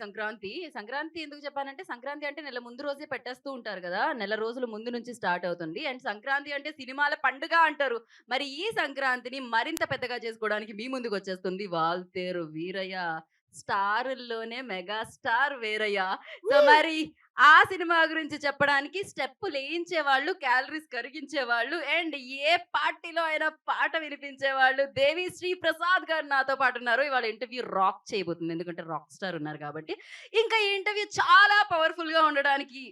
సంక్రాంతి. సంక్రాంతి ఎందుకు చెప్పానంటే, సంక్రాంతి అంటే నెల ముందు రోజే పెట్టేస్తూ ఉంటారు గదా! నెల రోజుల ముందు నుంచి స్టార్ట్ అవుతుంది. అండ్ సంక్రాంతి అంటే సినిమాల పండుగ అంటారు. మరి ఈ సంక్రాంతిని మరింత పెద్దగా చేసుకోవడానికి మీ ముందుకొచ్చేస్తుంది 'వాల్తేరు వీరయ్య'. స్టారుల్లోనే మెగా స్టార్ వీరయ్య. సో, మరి ఆ సినిమా గురించి చెప్పడానికి స్టెప్పులేయించేవాళ్ళు, క్యాలరీస్ కరిగించేవాళ్ళు అండ్ ఏ పార్టీలో అయినా పాట వినిపించేవాళ్ళు 'దేవిశ్రీ ప్రసాద్' గారు నాతో పాటున్నారు. ఇవాళ ఇంటర్వ్యూ రాక్ చేయబోతుంది. ఎందుకంటే రాక్ స్టార్ ఉన్నారు కాబట్టి. ఇంకా ఈ ఇంటర్వ్యూ చాలా పవర్‌ఫుల్‌గా ఉండడానికి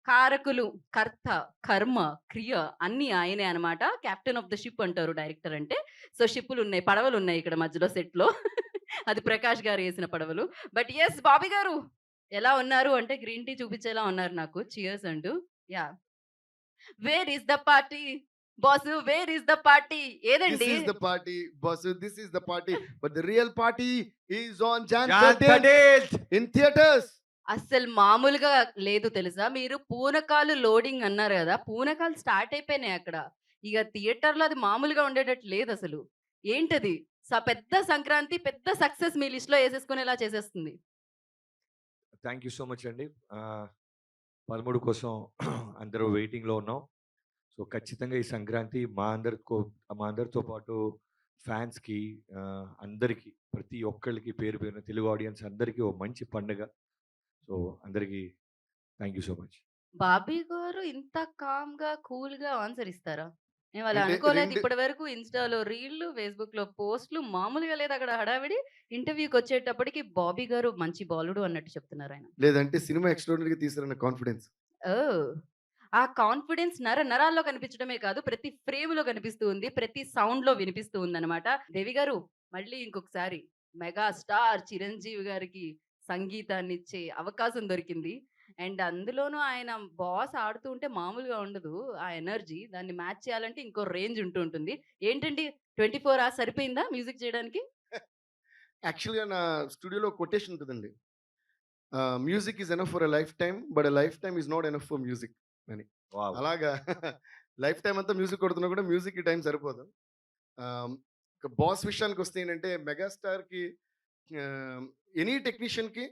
కారకులు, కర్త, కర్మ, క్రియ అన్నీ ఆయనే అన్నమాట. కెప్టెన్ ఆఫ్ ద షిప్ అంటారు డైరెక్టర్ అంటే. సో, షిప్పులున్నాయి, పడవలున్నాయి ఇక్కడ మధ్యలో సెట్‌లో. అది ప్రకాష్ గారు ఏసిన పడవలు. బట్ యెస్ బాబీ గారు ఎలా ఉన్నారు అంటే గ్రీన్ టీ చూపించేలా ఉన్నారు నాకు. చియర్స్ అంటూ. Yeah! Where is the party? Boss where is the party? This ఏదండి? is the party, boss. This is the party. But the real party is on Jan Jan 13th 13th. in theaters. అస్సలు మామూలుగా లేదు తెలుసా? మీరు పూనకాలు loading అన్నారు గదా! పూనకాలు start అయిపోయినాయి అక్కడ. ఇగ థియేటర్‌లో అది మామూలుగా ఉండేటట్టు లేదసలు. ఏంటది? పెద్ద సంక్రాంతి, పెద్ద సక్సెస్ మీ లిస్ట్‌లో ఏసేసుకునేలా చేసేస్తుంది. థ్యాంక్ యూ సో మచ్ అండి. 13 కోసం అందరూ వెయిటింగ్‌లో ఉన్నాం. సో, ఖచ్చితంగా ఈ సంక్రాంతి మా అందరితో పాటు ఫ్యాన్స్‌కి అందరికీ ప్రతి ఒక్కళ్ళకి పేరు పేరున తెలుగు ఆడియన్స్ అందరికీ ఓ మంచి పండగ. సో, అందరికీ thank you so much. Bobby గారు ఇంత కామ్‌గా, కూల్‌గా ఆన్సర్ ఇస్తారా? మేము అలా అంటే అనుకోలేదు. 2 ఇప్పటి వరకు ఇన్‌స్టాలో రీల్‌లు, ఫేస్‌బుక్‌లో పోస్ట్‌లు మామూలుగా లేదు అక్కడ హడావిడి. ఇంటర్వ్యూకొచ్చేటప్పటికి బాబీ గారు మంచి బాలుడు అన్నట్టు చెప్తున్నారాయన. లేదంటే సినిమా ఎక్స్ట్రార్డినరీగా తీశారన్న కాన్ఫిడెన్స్. ఓహ్! ఆ కాన్ఫిడెన్స్ నరాల్లో కనిపించడమే కాదు, ప్రతి ఫ్రేమ్‌లో కనిపిస్తూ ఉంది. ప్రతి సౌండ్‌లో వినిపిస్తూ ఉందన్నమాట. దేవి గారు మళ్ళీ ఇంకొకసారి మెగా స్టార్ చిరంజీవి గారికి సంగీతాన్నిచ్చే అవకాశం దొరికింది. అండ్ అందులోనూ ఆయన బాస్ ఆడుతూ ఉంటే మామూలుగా ఉండదు. ఆ ఎనర్జీ దాన్ని మ్యాచ్ చేయాలంటే ఇంకో రేంజ్ ఉంటూ ఉంటుంది. ఏంటండి 24 అవర్స్ సరిపోయిందా మ్యూజిక్ చేయడానికి? యాక్చువల్‌గా నా స్టూడియోలో కొటేషన్ ఉంటదండి. Music is enough for a life time. But a life time is not enough for music అని. వావ్! అలాగా లైఫ్ టైమ్ అంతా మ్యూజిక్ కొడుతున్నా కూడా మ్యూజిక్‌కి టైం సరిపోదు. ఆహ్, ఇక బాస్ విషయానికొస్తే ఏంటంటే మెగాస్టార్‌కి ఆహ్, ఎనీ టెక్నీషియన్‌కి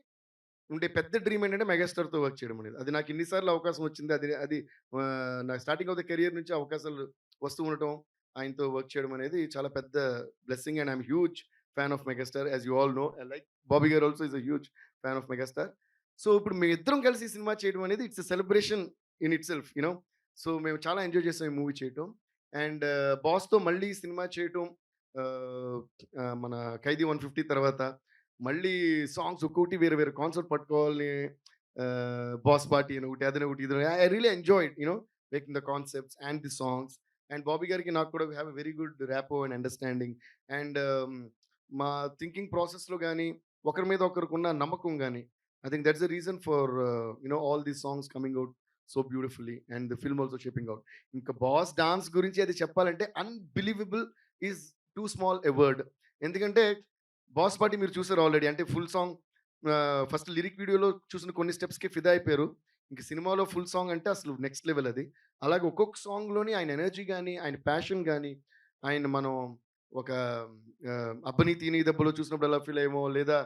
ఉండే పెద్ద డ్రీమ్ ఏంటంటే మెగాస్టార్‌తో వర్క్ చేయడం అనేది. అది నాకు ఎన్ని సార్లు అవకాశం వచ్చింది. అది అది నా స్టార్టింగ్ ఆఫ్ ద కెరియర్ నుంచి అవకాశాలు వస్తూ ఉండటం, ఆయనతో వర్క్ చేయడం అనేది చాలా పెద్ద blessing and I am huge fan of megastar as you all know. Like Bobby garu also is a huge fan of megastar. So ఇప్పుడు మేమిద్దరం కలిసి సినిమా చేయడం అనేది it's a celebration in itself you know. So మేము చాలా ఎంజాయ్ చేసాం ఈ movie చేయటం. అండ్ బాస్‌తో మళ్ళీ సినిమా చేయటం ఆహ్, మన 'ఖైదీ 150' తర్వాత మళ్ళీ సాంగ్స్ ఒక్కోటి వేరే వేరే కాన్సెప్ట్ పట్టుకోవాలని బాస్ పార్టీ అని ఒకటి అదని ఒకటి ఇది I really enjoyed you know making the concepts and the songs. And Bobby గారికి నాకు కూడా have a very good rapport and understanding. And మా థింకింగ్ ప్రాసెస్లో కానీ ఒకరి మీద ఒకరికి నమ్మకం కానీ I think that's the reason for you know all these songs coming out so beautifully and the film also shaping out. ఇంకా బాస్ డాన్స్ గురించి అది చెప్పాలంటే unbelievable is too small a word. ఎందుకంటే బాస్ పార్టీ మీరు చూసారు ఆల్రెడీ. అంటే full song first lyric వీడియోలో చూసిన కొన్ని స్టెప్స్‌కి ఫిదా అయిపోయారు. ఇంక సినిమాలో ఫుల్ సాంగ్ అంటే అసలు నెక్స్ట్ లెవెల్ అది. అలాగే ఒక్కొక్క సాంగ్‌లోని ఆయన ఎనర్జీ గాని, ఆయన ప్యాషన్ గాని, ఆయన మనం ఒక 'అబ్బని తీని దెబ్బలో' చూసినప్పుడు ఎలా ఫీల్ అయ్యామో, లేదా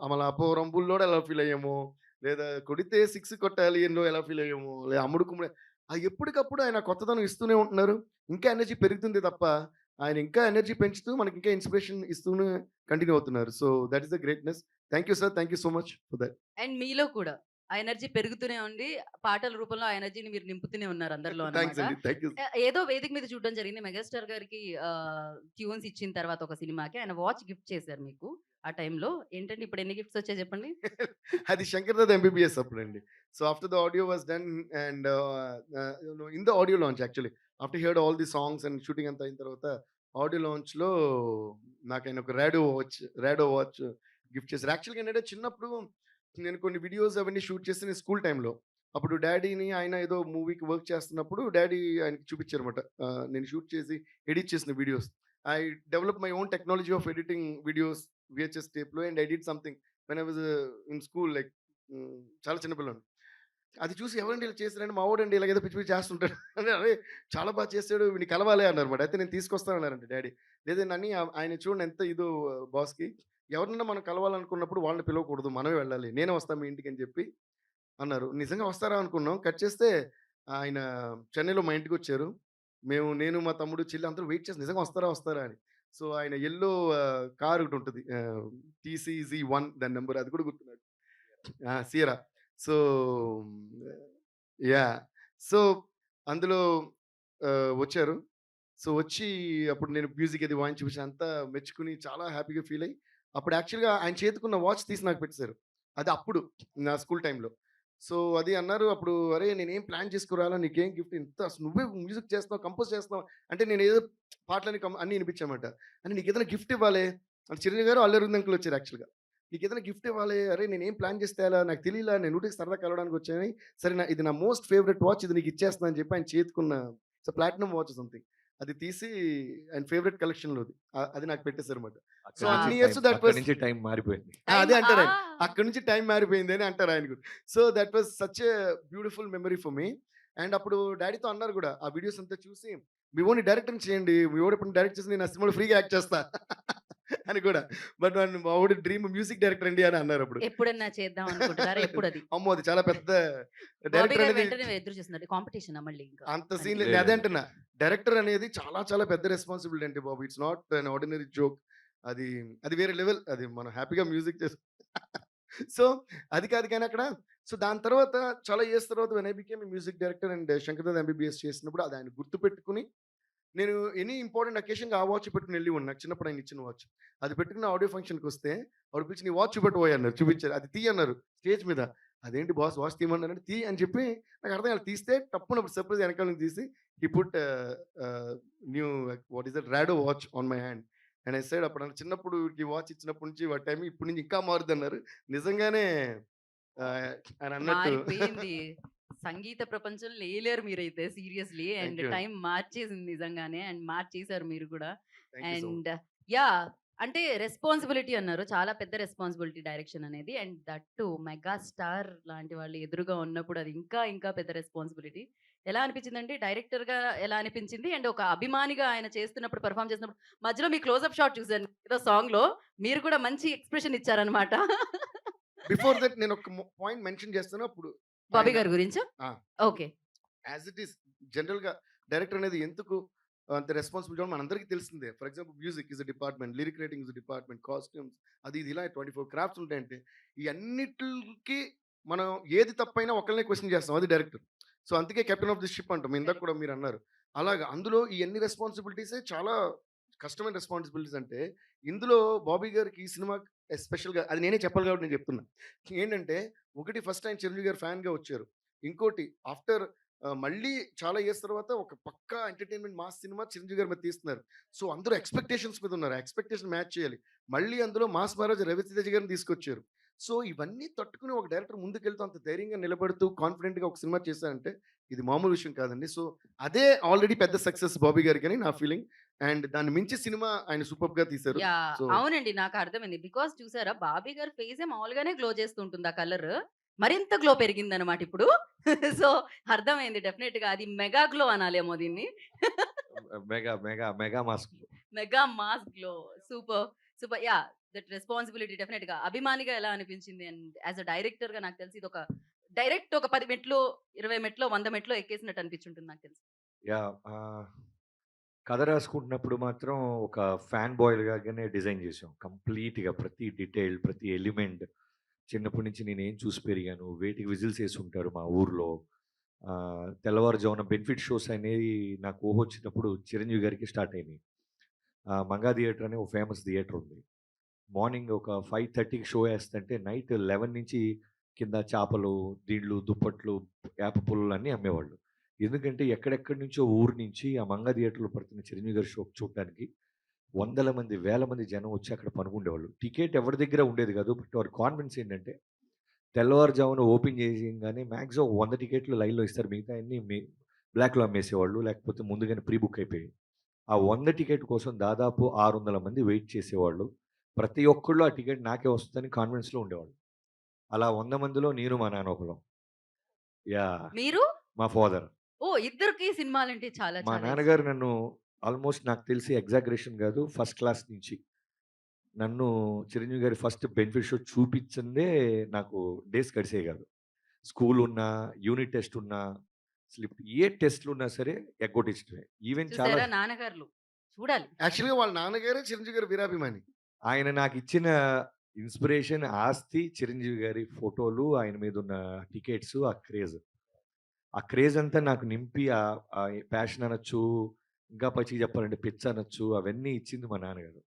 'అమలాపురం బుల్లోడు' ఎలా ఫీల్ అయ్యామో, లేదా 'కొడితే సిక్స్ కొట్టాలి' ఎన్నో ఎలా ఫీల్ అయ్యామో, లేదా 'అమ్ముడు కుమ్ముడు' ఎప్పటికప్పుడు ఆయన కొత్తదనం ఇస్తూనే ఉంటున్నారు. ఇంకా ఎనర్జీ పెరుగుతుంది తప్ప ఆయన ఇంకా ఎనర్జీ పెంచుతూ మనకి ఇంకా ఇన్స్పిరేషన్ ఇస్తూనే కంటిన్యూ అవుతున్నారు. So that is the greatness. Thank you sir. Thank you so much for that. And మీలో కూడా ఆ ఎనర్జీ పెరుగుతూనే ఉంది. పాటల రూపంలో ఆ ఎనర్జీని మీరు నింపుతూనే ఉన్నారు అందరిలో థాంక్స్ అన్నమాట. అండి. Thank you. ఏదో వేదిక మీద చూడడం జరిగింది. మెగాస్టార్ గారికి ట్యూన్స్ ఇచ్చిన తర్వాత ఒక సినిమాకి ఆయన వాచ్ గిఫ్ట్ చేశారు మీకు. ఆ టైంలో ఏంటండి ఇప్పుడు ఎన్ని గిఫ్ట్స్ వచ్చాయి చెప్పండి? అది 'శంకర్ దాదా ఎంబీబీఎస్' అప్పుడండి. So after the audio was done and in the audio launch actually after he heard all the songs and shooting అంతా అయిన తర్వాత ఆడియో లాంచ్‌లో నాకాయన ఒక రాడో వాచ్ గిఫ్ట్ చేశారు. యాక్చువల్‌గా ఏంటంటే చిన్నప్పుడు నేను కొన్ని వీడియోస్ అవన్నీ షూట్ చేసి నేను స్కూల్ టైమ్‌లో. అప్పుడు డ్యాడీని ఆయన ఏదో మూవీకి వర్క్ చేస్తున్నప్పుడు డ్యాడీ ఆయనకి చూపించారన్నమాట. నేను షూట్ చేసి ఎడిట్ చేసిన videos. I develop my own technology of editing videos VHS టేప్‌లో and I did something when I was in school like చాలా చిన్న పిల్లోడిని. అది చూసి ఎవరండి ఇలా చేశారంటే మా వోడండి ఇలాగేదో పిచ్చి పిచ్చి చేస్తుంటాడు. అంటే అరే చాలా బాగా చేసాడు వీడిని కలవాలి అన్నారన్నమాట. అయితే నేను తీసుకొస్తాను అన్నారంట డ్యాడీ. లేదండి నాని ఆయన చూడండి ఎంత ఇదో బాస్‌కి ఎవరినైనా మనం కలవాలనుకున్నప్పుడు వాళ్ళని పిలవకూడదు. మనమే వెళ్ళాలి. నేనే వస్తా మీ ఇంటికి అని చెప్పి అన్నారు. నిజంగా వస్తారా అనుకున్నాం. కట్ చేస్తే ఆయన చెన్నైలో మా ఇంటికొచ్చారు. నేను, మా తమ్ముడు, చెల్లి అందరూ వెయిట్ చేసి నిజంగా వస్తారా? వస్తారా? అని. సో, ఆయన యెల్లో కార్ ఒకటుంటది. టీసీజీ1 దాని నంబర్ అది కూడా గుర్తు నాకు. సియరా. So, yeah! సో, అందులో వచ్చారు. సో, వచ్చి అప్పుడు నేను మ్యూజిక్ అది వాయించి చూపించి అంతా మెచ్చుకొని చాలా హ్యాపీగా ఫీల్ అయ్యి, అప్పుడు యాక్చువల్‌గా ఆయన చేతికున్న వాచ్ తీసి నాకు పెట్టేసారు. అది అప్పుడు నా స్కూల్ టైమ్‌లో. సో, అది అన్నారు అప్పుడు, "అరేయ్! నేనేం ప్లాన్ చేసుకురాలా నీకేం గిఫ్ట్ ఇంత అసలు నువ్వే మ్యూజిక్ చేస్తున్నావు, కంపోజ్ చేస్తున్నావు." అంటే నేనేదో పాటలని అన్నీ వినిపించామట. "అంటే నీకేదైనా గిఫ్ట్ ఇవ్వాలే." అంటే చిరంజీవి గారు, అల్లు అరవింద్ అంకుల్ వచ్చారు యాక్చువల్‌గా. "నీకేదైనా గిఫ్ట్ ఇవ్వాలే. అరేయ్! నేనేం ప్లాన్ చేసి తేలా నాకు తెలీలా. నేను ఊరికే సరదాగా కలవడానికి వచ్చాను. సరే ఇది నా మోస్ట్ ఫేవరెట్ వాచ్ ఇది నీకు ఇచ్చేస్తున్నా" అని చెప్పి ఆయన చేతికున్న ప్లాటినం వాచ్ సంథింగ్. అది తీసి ఆయన ఫేవరెట్ కలెక్షన్‌లోది. అది నాకు పెట్టేసారన్నమాట. సో, అక్కడి వావ్! అన్ని నుంచి ఇయర్స్ టైం దట్ అక్కడి వాస్ నుంచి టైం మారిపోయింది. అదే టైమ్ అంటారాయన. అక్కడి నుంచి టైం మారిపోయింది అని అంటారు ఆయన కూడా. So, that was such a beautiful memory for me. And అప్పుడు డ్యాడీతో అన్నారు గూడా. ఆ వీడియోస్ అంతా చూసి, "మీ వోడిని డైరెక్టర్‌ని చేయండి. మీ వోడు ఎప్పుడైనా డైరెక్ట్ చేసి నేను ఆ సినిమాలో ఫ్రీగా యాక్ట్ చేస్తా." అని కూడా. బట్ మా వోడి డ్రీమ్ మ్యూజిక్ డైరెక్టర్ అండి అని అన్నారప్పుడు. ఎప్పుడన్నా చేద్దాం అనుకుంటున్నారా? ఎప్పుడది? అమ్మో! అది చాలా పెద్ద బాబీ డైరెక్టర్ గారు అనేది వెంటనే ఎదురు చూస్తున్నారు. కాంపిటీషనా మళ్ళీ ఇంకా? అంత అని. సీన్ లేదు. లేదు నేను అదే లేదు. అంటున్నా. డైరెక్టర్ అనేది చాలా చాలా పెద్ద రెస్పాన్సిబిలిటీ అండి Babu. It's not an ordinary joke. అది అది వేరే లెవెల్. అది మనం హ్యాపీగా మ్యూజిక్ చేసు సో, అది కాదు కానీ అక్కడ సో, దాని తర్వాత చాలా ఇయర్స్ తర్వాత when I became a music director and 'Shankar Dada MBBS' చేసినప్పుడు అది ఆయన గుర్తుపెట్టుకొని నేను ఎనీ ఇంపార్టెంట్ అకేషన్‌కి ఆ వాచ్ పెట్టుకొని వెళ్ళేవాడిని. నాకు చిన్నప్పుడు ఆయన ఇచ్చిన వాచ్. అది పెట్టుకుని ఆడియో ఫంక్షన్‌కొస్తే ఆవిడ పిలిచి, "నీ వాచ్ చూపెట్టబోయ్" అన్నారు. చూపించారు. అది తీయి అన్నారు స్టేజ్ మీద. అదేంటి బాస్ వాచ్ తీయమన్నారంటే, "తీ" అని చెప్పి నాకు అర్థం కాలేదు. తీస్తే టప్పున సర్ప్రైజ్ వెనకాల నుంచి తీసి he put new what is that Rado watch on my hand. And I said అప్పుడు చిన్నప్పుడు ఈ వాచ్ ఇచ్చినప్పటి నుంచి వాటి టైం ఇప్పటి నుంచి ఇంకా మారుద్దన్నారు. నిజంగానే ఆహ్, ఆయన అన్నట్టు మారిపోయింది. సంగీత ప్రపంచంలో లేలేరు మీరైతే సీరియస్‌లీ. థాంక్ అండ్ యూ అండి. టైం మార్చేసింది నిజంగానే. అండ్ మార్చేసారు మీరు కూడా. Thank you so much. And yeah! అంటే రెస్పాన్సిబిలిటీ అన్నారు. చాలా పెద్ద రెస్పాన్సిబిలిటీ డైరెక్షన్ అనేది. అండ్ దట్ టూ మెగాస్టార్ లాంటి వాళ్ళు ఎదురుగా ఉన్నప్పుడు అది ఇంకా ఇంకా పెద్ద రెస్పాన్సిబిలిటీ. ఎలా అనిపించిందండి? డైరెక్టర్‌గా ఎలా అనిపించింది? అండ్ ఒక అభిమానిగా ఆయన చేస్తున్నప్పుడు పెర్ఫార్మ్ చేస్తున్నప్పుడు మధ్యలో మీ క్లోజప్ షాట్ చూసాను ఏదో సాంగ్‌లో. మీరు కూడా మంచి ఎక్స్‌ప్రెషన్ ఇచ్చారన్నమాట. బిఫోర్ దట్ నేను ఒక పాయింట్ మెన్షన్ చేస్తాను. అప్పుడు బాబీ ఆయన గారి గురించా? ఆ! ఓకే. యాజ్ ఇట్ ఈస్ జనరల్‌గా డైరెక్టర్ అనేది ఎందుకు అంత రెస్పాన్సిబిలిటీ అని మనందరికీ తెలిసిందే. For example music is a department, lyric writing is a department, costumes అది ఇది ఇలా 24 క్రాఫ్ట్స్ ఉంటాయంటే, ఈ అన్నిటికి మనం ఏది తప్పైనా ఒకళ్ళనే క్వెషన్ చేస్తాం. అది డైరెక్టర్. సో, అందుకే కెప్టెన్ ఆఫ్ ది షిప్ అంటాం. ఇందాక కరెక్ట్. కూడా మీరన్నారు. అలాగా అందులో ఈ అన్ని రెస్పాన్సిబిలిటీసే చాలా కష్టమైన రెస్పాన్సిబిలిటీస్ అంటే, ఇందులో బాబీ గారికి ఈ సినిమా ఎస్పెషల్‌గా అది నేనే చెప్పాలి కాబట్టి నేను చెప్తున్నా. ఏంటంటే, ఒకటి ఫస్ట్ ఆయన చిరంజీవి గారి ఫ్యాన్‌గా వచ్చారు. ఇంకోటి ఆఫ్టర్ మళ్ళీ చాలా ఇయర్స్ తర్వాత ఒక పక్కా ఎంటర్‌టైన్‌మెంట్ మాస్ సినిమా చిరంజీవి గారి మీద తీస్తున్నారు. సో, అందరూ ఎక్స్‌పెక్టేషన్స్ మీద ఉన్నారు. ఆ ఎక్స్‌పెక్టేషన్ మ్యాచ్ చేయాలి. మళ్ళీ అందులో మాస్ మహారాజా రవితేజ గారిని తీసుకొచ్చారు. సో, ఇవన్నీ తట్టుకుని ఒక డైరెక్టర్ ముందుకెళ్తూ అంత ధైర్యంగా నిలబడుతూ కాన్ఫిడెంట్‌గా ఒక సినిమా చేశారంటే ఇది మామూలు విషయం కాదండి. సో, అదే ఆల్రెడీ పెద్ద సక్సెస్ బాబీ గారికని నా ఫీలింగ్. అండ్ దాన్ని మించి సినిమా ఆయన సూపర్బ్‌గా తీశారు. యాహ్! సో, అవునండి. నాకు అర్థమైంది. బికాజ్ చూసారా 'బాబీ' గారి ఫేసే మామూలుగానే గ్లో చేస్తూ ఉంటుంది ఆ కలర్. మరింత గ్లో పెరిగిందన్నమాట ఇప్పుడు. సో, అర్థమైంది డెఫినెట్‌గా. అది మెగా గ్లో అనాలేమో దీన్ని. Mega mask. Mega mass glow. Super. Super. Yeah! That responsibility డెఫినెట్‌గా. అభిమానిగా ఎలా అనిపించింది? అండ్ యాస్ ఎ డైరెక్టర్‌గా నాకు తెలిసి ఇదొక డైరెక్ట్ ఒక 10 మెట్లో, 20 మెట్లో, 100 మెట్లో ఎక్కేసినట్టు అనిపించుంటుంది నాకు తెలిసి. యాహ్! కథ రాసుకుంటున్నప్పుడు మాత్రం ఒక ఫ్యాన్ బాయ్‌లాగానే డిజైన్ చేసాం. కంప్లీట్‌గా ప్రతి డీటెయిల్, ప్రతి ఎలిమెంట్ చిన్నప్పటి నుంచి నేనేం చూసి పెరిగాను. వేటికి విజిల్స్ యేసుంటారు మా ఊర్లో. తెల్లవారుజామున బెనిఫిట్ షోస్ అనేవి నాకు ఊహొచ్చినప్పుడు చిరంజీవి గారికి స్టార్ట్ అయినాయి. మంగా థియేటర్ అని ఒక ఫేమస్ థియేటర్ ఉంది. మార్నింగ్ ఒక 5:30కి షో యేస్తుంటే నైట్ 11 నుంచి కింద చేపలు, దీండ్లు, దుప్పట్లు, వేప పుల్లలు అన్నీ అమ్మేవాళ్ళు. ఎందుకంటే ఎక్కడెక్కడి నుంచో ఊరు నుంచి ఆ మంగా థియేటర్‌లో పడుతున్న చిరంజీవి గారి షో చూడటానికి వందల మంది, వేల మంది జనం వచ్చి అక్కడ పనుకుండేవాళ్ళు. టికెట్ ఎవరి దగ్గర ఉండేది కాదు. బట్ వారి కాన్ఫిడెన్స్ ఏంటంటే తెల్లవారుజామున ఓపెన్ చేయంగానే మాక్సిమం 100 టికెట్లు లైన్‌లో ఇస్తారు. మిగతాయన్నీ బ్లాక్‌లో అమ్మేసేవాళ్ళు. లేకపోతే ముందుగానే ప్రీ బుక్ అయిపోయాయి. ఆ 100 టికెట్ కోసం దాదాపు 600 మంది వెయిట్ చేసేవాళ్ళు. ప్రతి ఒక్కళ్ళు ఆ టికెట్ నాకే వస్తదని కాన్ఫిడెన్స్‌లో ఉండేవాళ్ళు. అలా 100 మందిలో నేను మా నాన్న ఒకళ్ళం. యాహ్! మీరు? మా ఫాదర్. ఓహ్! ఇద్దరికి సినిమాలంటే చాలా మా చాలా ఇష్టం. నాన్నగారు నన్ను ఆల్మోస్ట్ నాకు తెలిసి ఎగ్జాగరేషన్ కాదు ఫస్ట్ క్లాస్ నుంచి నన్ను చిరంజీవి గారి ఫస్ట్ బెనిఫిట్ షో చూపించిందే నాకు డేస్ గడిచేవి కాదు. స్కూల్ ఉన్నా, యూనిట్ టెస్ట్ ఉన్నా, స్లిప్ ఏ టెస్ట్‌లు ఉన్నా సరే ఎగ్గొట్టించడమే. ఈవెన్ చాలా చూసారా నాన్నగారులు. చూడాలి. యాక్చువల్‌గా వాళ్ళ నాన్నగారే చిరంజీవి గారి వీరాభిమాని. ఆయన నాకిచ్చిన ఇన్‌స్పిరేషన్, ఆస్తి చిరంజీవి గారి ఫోటోలు, ఆయన మీదున్న టికెట్స్, ఆ క్రేజ్. ఆ క్రేజ్ అంతా నాకు నింపి ప్యాషన్ అనొచ్చు, ఇంకా పచ్చిగా చెప్పాలంటే పిచ్చనొచ్చు, అవన్నీ ఇచ్చింది మా నాన్నగారు.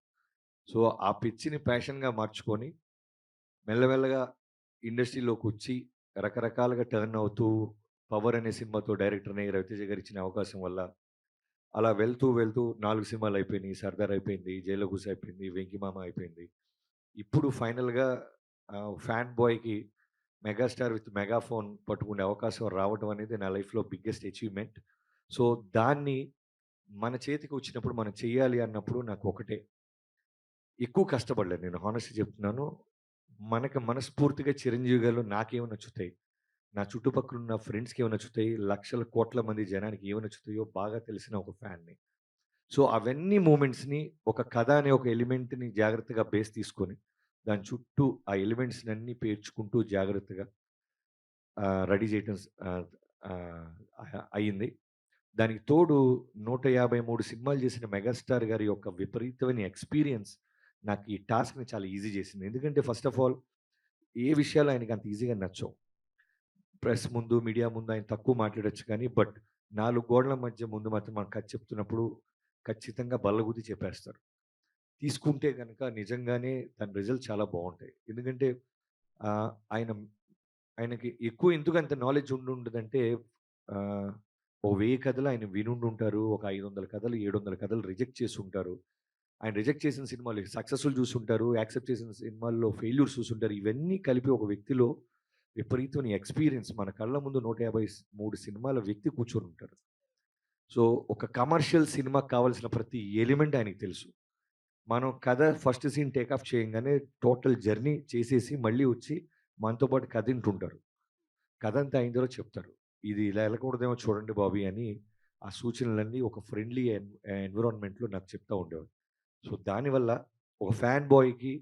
సో, ఆ పిచ్చిని ప్యాషన్‌గా మార్చుకొని మెల్లమెల్లగా ఇండస్ట్రీలోకొచ్చి రకరకాలుగా టర్న్ అవుతూ 'పవర్' అనే సినిమాతో డైరెక్టర్‌ని రవితేజ గారు ఇచ్చిన అవకాశం వల్ల అలా వెళ్తూ, వెళ్తూ 4 సినిమాలయిపోయినియి. 'సర్దార్' అయిపోయింది, 'జైలవకుశ' అయిపోయింది, 'వెంకి మామ' అయిపోయింది. ఇప్పుడు ఫైనల్‌గా ఫ్యాన్ బాయ్‌కి మెగాస్టార్ విత్ మెగాఫోన్ పట్టుకునే అవకాశం రావడం అనేది నా లైఫ్‌లో బిగ్గెస్ట్ అచీవ్‌మెంట్. సో, దాన్ని మన చేతికి వచ్చినప్పుడు మనం చెయ్యాలి అన్నప్పుడు నాకు ఒకటే ఎక్కువ కష్టపడలేదు నేను హానెస్ట్‌గా చెప్తున్నాను. మనకి మనస్ఫూర్తిగా చిరంజీవి గారిలో నాకేమి నచ్చుతాయి, నా చుట్టుపక్కల ఉన్న ఫ్రెండ్స్‌కి ఏమి నచ్చుతాయి, లక్షల కోట్ల మంది జనానికి ఏమి నచ్చుతాయో బాగా తెలిసిన ఒక ఫ్యాన్‌ని. సో, అవన్నీ మూమెంట్స్‌ని ఒక కథ అనే ఒక ఎలిమెంట్‌ని జాగ్రత్తగా బేస్ తీసుకొని, దాని చుట్టూ ఆ ఎలిమెంట్స్‌నన్నీ పేర్చుకుంటూ జాగ్రత్తగా రెడీ చేయటం అయింది. దానికి తోడు 153 సినిమాలు చేసిన మెగాస్టార్ గారి యొక్క విపరీతమైన ఎక్స్‌పీరియన్స్ నాకు ఈ టాస్క్‌ని చాలా ఈజీ చేసింది. ఎందుకంటే ఫస్ట్ ఆఫ్ ఆల్ ఏ విషయాలు ఆయనకి అంత ఈజీగా నచ్చవు. ప్రెస్ ముందు, మీడియా ముందు ఆయన తక్కువ మాట్లాడొచ్చు కానీ, బట్ 4 గోడల మధ్య ముందు మాత్రం మనం కథ చెప్తున్నప్పుడు ఖచ్చితంగా బల్లగుద్ది చెప్పేస్తారు. తీసుకుంటే గనక నిజంగానే దాని రిజల్ట్స్ చాలా బావుంటాయి. ఎందుకంటే ఆహ్, ఆయన ఆయనకి ఎక్కువ ఎందుకు అంత నాలెడ్జ్ ఉండుంటదంటే ఆహ్, ఓ 1000 కథలు ఆయన వినుండుంటారు. ఒక 500 కథలు, 700 కథలు రిజెక్ట్ చేసుంటారు. ఆయన రిజెక్ట్ చేసిన సినిమాలు సక్సెస్‌ఫుల్ చూసుంటారు. యాక్సెప్ట్ చేసిన సినిమాల్లో ఫెయిల్యూర్స్ చూసుంటారు. ఇవన్నీ కలిపి ఒక వ్యక్తిలో విపరీతమైన ఎక్స్‌పీరియన్స్ మన కళ్ళ ముందు 153 సినిమాల వ్యక్తి కూర్చొనుంటారు. సో, ఒక కమర్షియల్ సినిమాకి కావాల్సిన ప్రతి ఎలిమెంట్ ఆయనకి తెలుసు. మనం కథ ఫస్ట్ సీన్ టేక్ ఆఫ్ చేయంగానే టోటల్ జర్నీ చేసేసి మళ్ళీ వచ్చి మనతో పాటు కథ ఇంటుంటారు. కథ అంతా అయిన తర్వాత చెప్తారు. ఇది ఇలా ఎళ్ళకూడదేమో చూడండి బాబీ అని ఆ సూచనలన్నీ ఒక ఫ్రెండ్లీ ఎన్విరాన్మెంట్‌లో నాకు చెప్తా ఉండేవారు. సో, దానివల్ల ఒక ఫ్యాన్ బాయ్‌కి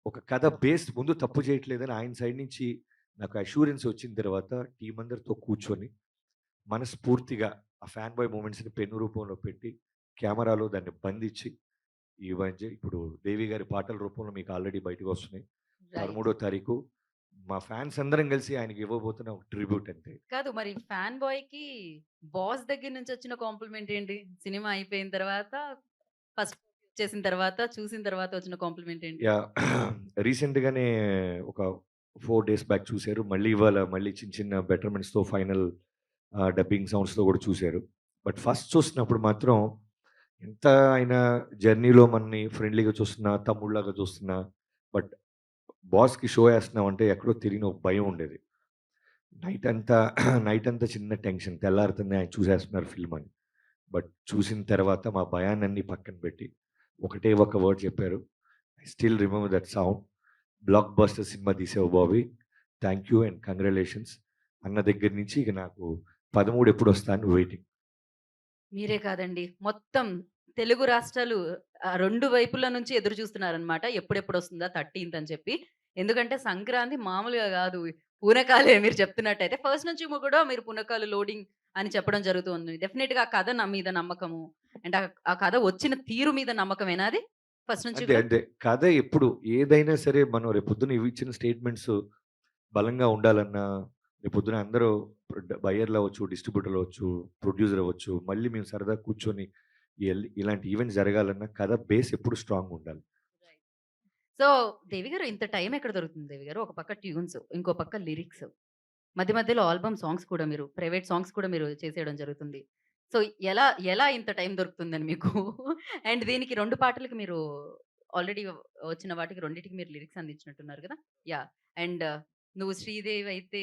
ఒక కథ బేస్ ముందు తప్పు చేయట్లేదని ఆయన సైడ్ నుంచి నాకు అష్యూరెన్స్ వచ్చిన తర్వాత టీమ్ అందరితో కూర్చొని మనస్ఫూర్తిగా ఆ ఫ్యాన్ బాయ్ మూమెంట్స్‌ని పెన్ను రూపంలో పెట్టి కెమెరాలో దాన్ని బంధించి ఈ మధ్య ఇప్పుడు 'దేవి' గారి పాటల రూపంలో మీకు ఆల్రెడీ బయటకొస్తున్నాయి. రైట్. 13 తారీఖు మా ఫ్యాన్స్ అందరం కలిసి ఆయనకి ఇవ్వబోతున్న ఒక ట్రిబ్యూట్ అంతే. కాదు మరి ఫ్యాన్ బాయ్‌కి బాస్ దగ్గర నుంచి వచ్చిన కాంప్లిమెంట్ ఏంటి? సినిమా అయిపోయిన తర్వాత ఫస్ట్ చేసిన తర్వాత, చూసిన తర్వాత వచ్చిన కాంప్లిమెంట్ ఏంటి? యాహ్! రీసెంట్‌గానే ఒక 4 డేస్ బ్యాక్ చూసారు. మళ్ళీ ఇవాళ మళ్ళీ చిన్న చిన్న బెటర్‌మెంట్స్‌తో ఫైనల్ డబ్బింగ్ సౌండ్స్‌తో కూడా చూసారు. బట్ ఫస్ట్ చూసినప్పుడు మాత్రం ఎంత ఆయన జర్నీలో మనని ఫ్రెండ్లీగా చూస్తున్నా, తమ్ముడిలాగా చూస్తున్నా, బట్ బాస్‌కి షో ఏస్తున్నామంటే ఎక్కడో తెలియని ఒక భయం ఉండేది. నైట్ అంతా నైట్ అంతా చిన్న టెన్షన్. తెల్లారుతుంది ఆయన చూసేస్తున్నారు ఫిల్మ్ అని. బట్ చూసిన తర్వాత మా భయాన్నన్నీ పక్కన పెట్టి ఒకటే ఒక వర్డ్ చెప్పారు. I still remember that sound. Blockbuster cinema తీసావు Bobby. Thank you and congratulations అన్న దగ్గర నుంచి ఇక నాకు 13 ఎప్పుడొస్తా అని వెయిటింగ్. మీరే కాదండి. మొత్తం తెలుగు రాష్ట్రాలు 2 వైపుల నుంచి ఎదురు చూస్తున్నారనమాట. ఎప్పుడెప్పుడొస్తుందా 13థ్ అని చెప్పి. ఎందుకంటే సంక్రాంతి మామూలుగా గాదు. పూనకాలే మీరు చెప్తున్నట్టయితే. ఫస్ట్ నుంచి కూడా మీరు పూనకాలు లోడింగ్ అని చెప్పడం జరుగుతుంది. డెఫినిట్‌గా ఆ కథ మీద నమ్మకము అండ్ ఆ కథ వచ్చిన తీరు మీద నమ్మకమేనా అది? ఫస్ట్ నుంచి అంతే. కూడా? అంతే. కథ ఎప్పుడు ఏదైనా సరే మనం రేపొద్దున ఇవి ఇచ్చిన స్టేట్మెంట్స్ బలంగా ఉండాలన్నా, రేపొద్దున అందరూ బయర్‌లవ్వచ్చు, డిస్ట్రిబ్యూటర్‌లవ్వచ్చు, ప్రొడ్యూసర్ అవ్వచ్చు, మళ్ళీ మేము సరదాగా కూర్చొని ఇలాంటి ఈవెంట్స్ జరగాలన్నా కథ బేస్ ఎప్పుడు స్ట్రాంగ్‌గా ఉండాలి. రైట్. సో, దేవి గారు ఇంత టైం ఎక్కడ దొరుకుతుంది దేవి గారు? ఒక పక్క ట్యూన్స్, ఇంకో పక్క లిరిక్స్. మధ్య మధ్యలో ఆల్బమ్ సాంగ్స్ కూడా మీరు ప్రైవేట్ సాంగ్స్ కూడా మీరు చేసేయడం జరుగుతుంది. సో, ఎలా ఎలా ఇంత టైం దొరుకుతుందని మీకు? అండ్ దీనికి 2 పాటలకి మీరు ఆల్రెడీ వచ్చిన వాటికి రెండిటికి మీరు లిరిక్స్ అందించినట్టున్నారు కదా! యాహ్! అండ్ నువ్వు శ్రీదేవి అయితే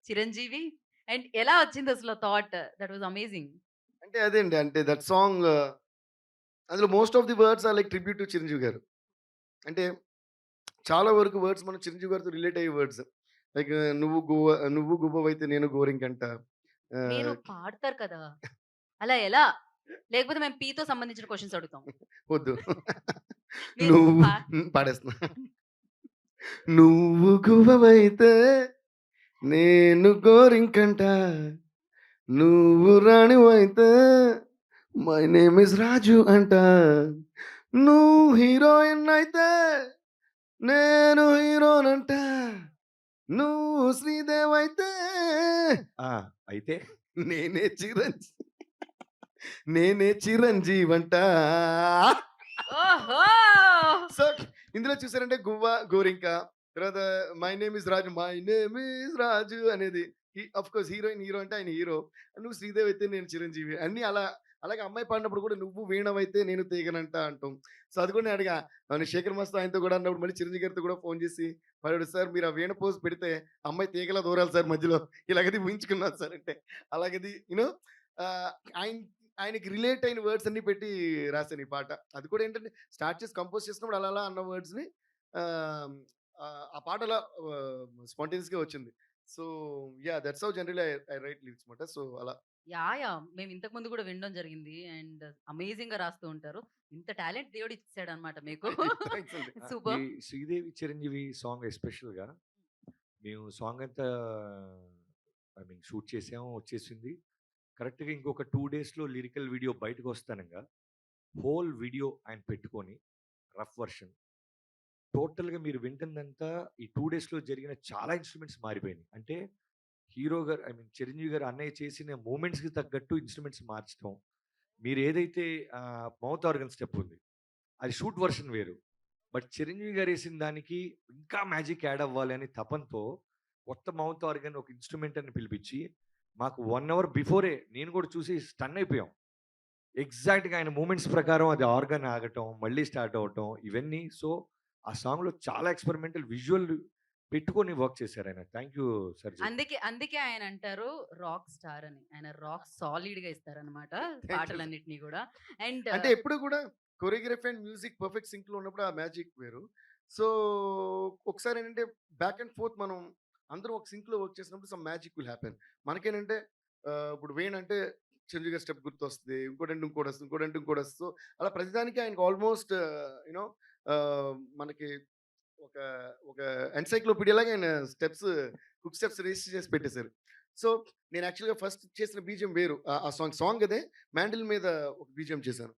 చిరంజీవి అండ్ ఎలా వచ్చిందసలు థాట్? That was amazing. అంటే అదే అండి. అంటే దట్ సాంగ్ అందులో most of the words are like tribute to Chiranjeevi garu. అంటే చాలా వరకు వర్డ్స్ మనం చిరంజీవి గారితో రిలేట్ అయ్యే వర్డ్స్. లైక్ నువ్వు గువ్వవైతే నేను గోరింకంట. మీరు ఆహ్, పాడతారు కదా! అలా ఎలా? లేకపోతే మేము పీతో సంబంధించిన క్వెషన్స్ అడుగుతాం. వద్దు. మీరు నువ్వు పాడేస్తున్నా. నువ్వు గువ్వవైతే నేను గోరింకంట, నువ్వు రాణివైతే మై నేమ్ ఇస్ రాజు అంట, నువ్వు హీరోయిన్ అయితే నేను హీరోనంట, నువ్వు శ్రీదేవ్ అయితే ఆ! అయితే నేనే చిరంజీవి అంట. ఓహో! సో ఇందులో చూసారంటే గువ్వ, గోరింక, తర్వాత my name is Raju, my name is Raju అనేది ఆఫ్ కోర్స్ హీరోయిన్ హీరో అంటే ఆయన హీరో, నువ్వు శ్రీదేవి అయితే నేను చిరంజీవి అన్ని అలా. అలాగే అమ్మాయి పాడినప్పుడు కూడా నువ్వు వీణవైతే నేను తీగనంట అంటాం. సో అది కూడా నేను అడిగా, అవును శేఖర్ మాస్టర్ ఆయనతో కూడా అన్నప్పుడు మళ్ళీ చిరంజీవి గారితో కూడా ఫోన్ చేసి వాడు, సార్ మీరు ఆ వీణ పోజ్ పెడితే అమ్మాయి తీగలా దూరాలి సార్ మధ్యలో, ఇలాగది ఊహించుకున్నాను సార్ అంటే. అలాగది యూనో ఆయన ఆయనకి రిలేట్ అయిన వర్డ్స్ అన్ని పెట్టి రాశాను ఈ పాట. అది కూడా ఏంటంటే స్టార్ట్ చేసి కంపోజ్ చేసినప్పుడు అలా అలా అన్న వర్డ్స్‌ని ఆ పాట అలా స్పాంటేనియస్‌గా వచ్చింది. So yeah! That's how generally I right lyrics మాట. సో అలా. యాహ్! మేము ఇంతకు ముందు కూడా వినడం జరిగింది. అండ్ అమేజింగ్‌గా రాస్తూ ఉంటారు. ఇంత టాలెంట్ దేవుడు ఇచ్చేసాడన్నమాట మీకు. థాంక్స్ అండి. ఈ సూపర్. శ్రీదేవి చిరంజీవి సాంగ్ ఎస్పెషల్‌గా మేము సాంగ్ అంతా ఐ మీన్ షూట్ చేసాము, వచ్చేసింది. కరెక్ట్‌గా ఇంకొక 2 డేస్‌లో లిరికల్ వీడియో బయటకొస్తానంగా హోల్ వీడియో ఆయన పెట్టుకొని రఫ్ వర్షన్ టోటల్‌గా మీరు వింటుందంతా ఈ 2 డేస్‌లో జరిగిన చాలా ఇన్‌స్ట్రుమెంట్స్ మారిపోయినాయి. అంటే హీరో గారు ఐ మీన్ చిరంజీవి గారు అన్నయ్య చేసిన మూవ్‌మెంట్స్‌కి తగ్గట్టు ఇన్‌స్ట్రుమెంట్స్ మార్చడం. మీరు ఏదైతే మౌత్ ఆర్గన్ స్టెప్ ఉంది. అది షూట్ వర్షన్ వేరు. బట్ చిరంజీవి గారేసిన దానికి ఇంకా మ్యాజిక్ యాడ్ అవ్వాలి అని తపనతో కొత్త మౌత్ ఆర్గన్ ఒక ఇన్‌స్ట్రుమెంట్ అని పిలిపించి మాకు 1 అవర్ బిఫోరే నేను కూడా చూసి స్టన్ అయిపోయాం. ఎగ్జాక్ట్‌గా ఆయన మూవ్‌మెంట్స్ ప్రకారం అది ఆర్గాన్ ఆగటం, మళ్ళీ స్టార్ట్ అవ్వటం ఇవన్నీ. సో, ఆ సాంగ్‌లో చాలా ఎక్స్‌పెరిమెంటల్ విజువల్ పెట్టుకొని వర్క్ చేశారాయన. థాంక్ యూ సర్జీ. అందుకే ఆయన అంటారు రాక్ స్టార్ అని. ఆయన రాక్ సాలిడ్‌గా ఇస్తారన్నమాట థాంక్ యూ. పాటలన్నిటిని కూడా. అండ్ అంటే ఎప్పుడు కూడా కొరియోగ్రఫీ అండ్ మ్యూజిక్ పర్ఫెక్ట్ సింక్‌లో ఉన్నప్పుడు ఆ మ్యాజిక్ వేరు. సో ఒకసారి ఏంటంటే బ్యాక్ అండ్ ఫోర్త్ మనం అందరం ఒక సింక్‌లో వర్క్ చేసినప్పుడు సమ్ మ్యాజిక్ విల్ హ్యాపెన్. మనకేంటంటే ఇప్పుడు వేణ్ అంటే చిరంజీవి గారి స్టెప్ గుర్తొస్తది. ఇంకోటంటే ఇంకోటొస్తది. ఇంకోటంటే ఇంకోటొస్తది. సో అలా ప్రతిదానికి ఆయనకి ఆల్మోస్ట్ యూనో మనకి ఒక ఒక ఎన్‌సైక్లోపీడియా లాగా ఆయన స్టెప్స్, హుక్ స్టెప్స్ రిజిస్టర్ చేసి పెట్టేసారు. సో నేను యాక్చువల్‌గా ఫస్ట్ చేసిన బీజీఎం వేరు. ఆ సాంగ్ అదే మాండిల్ మీద ఒక బీజీఎం చేశాను.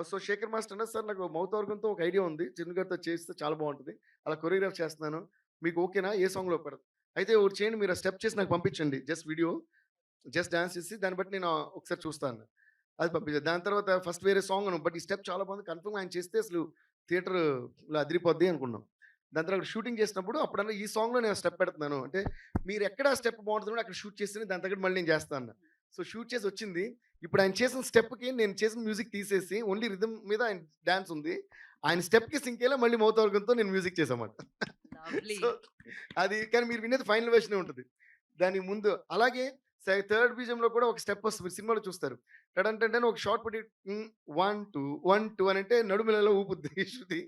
సో శేఖర్ మాస్టర్ అన్నారు, "సార్ నాకు మౌత్ ఆర్గన్‌తో ఒక ఐడియా ఉంది. చిన్ను గారితో చేస్తే చాలా బావుంటది. అలా కొరియోగ్రాఫ్ చేస్తున్నాను. మీకు ఓకేనా? ఏ సాంగ్‌లో పెడతా?" అయితే ఒకటి చేయండి, మీరు ఆ స్టెప్ చేసి నాకు పంపించండి. జస్ట్ వీడియో, జస్ట్ డాన్స్ చేసి దాన్ని బట్టి నేను ఒకసారి చూస్తా అన్నా. అది పంపించారు. దాని తర్వాత ఫస్ట్ వేరే సాంగ్ అన్నాం. బట్ ఈ స్టెప్ చాలా బాగుంది. కన్ఫర్మ్‌గా ఆయన చేస్తే అసలు థియేటర్‌లో అదిరిపోద్ది అనుకున్నాం. దాని తర్వాత షూటింగ్ చేసినప్పుడు అప్పుడన్నా ఈ సాంగ్‌లో నేను స్టెప్ పెడుతున్నాను. అంటే మీరు ఎక్కడ స్టెప్ బాగుంటుందో అక్కడ షూట్ చేస్తేనే దాని తగ్గట్టు మళ్ళీ నేను చేస్తా అన్నా. సో షూట్ చేసి వచ్చింది. ఇప్పుడు ఆయన చేసిన స్టెప్‌కి నేను చేసిన మ్యూజిక్ తీసేసి ఓన్లీ రిథమ్ మీద ఆయన డాన్స్ ఉంది. ఆయన స్టెప్‌కి సింక్ అయ్యేలా మళ్ళీ మౌత్ ఆర్గన్‌తో నేను మ్యూజిక్ చేశామాట. లవ్లీ. సో అది కానీ మీరు వినేది ఫైనల్ వెర్షనే ఉంటది. దానికి ముందు అలాగే థర్డ్ బీజంలో కూడా ఒక స్టెప్ వస్తుంది. మీరు సినిమాలో చూస్తారు. టడంటంటే ఒక షార్ట్ పెట్టి 1, 2, 1, 2 అని అంటే నడుములలో ఊపుద్ది శృతి.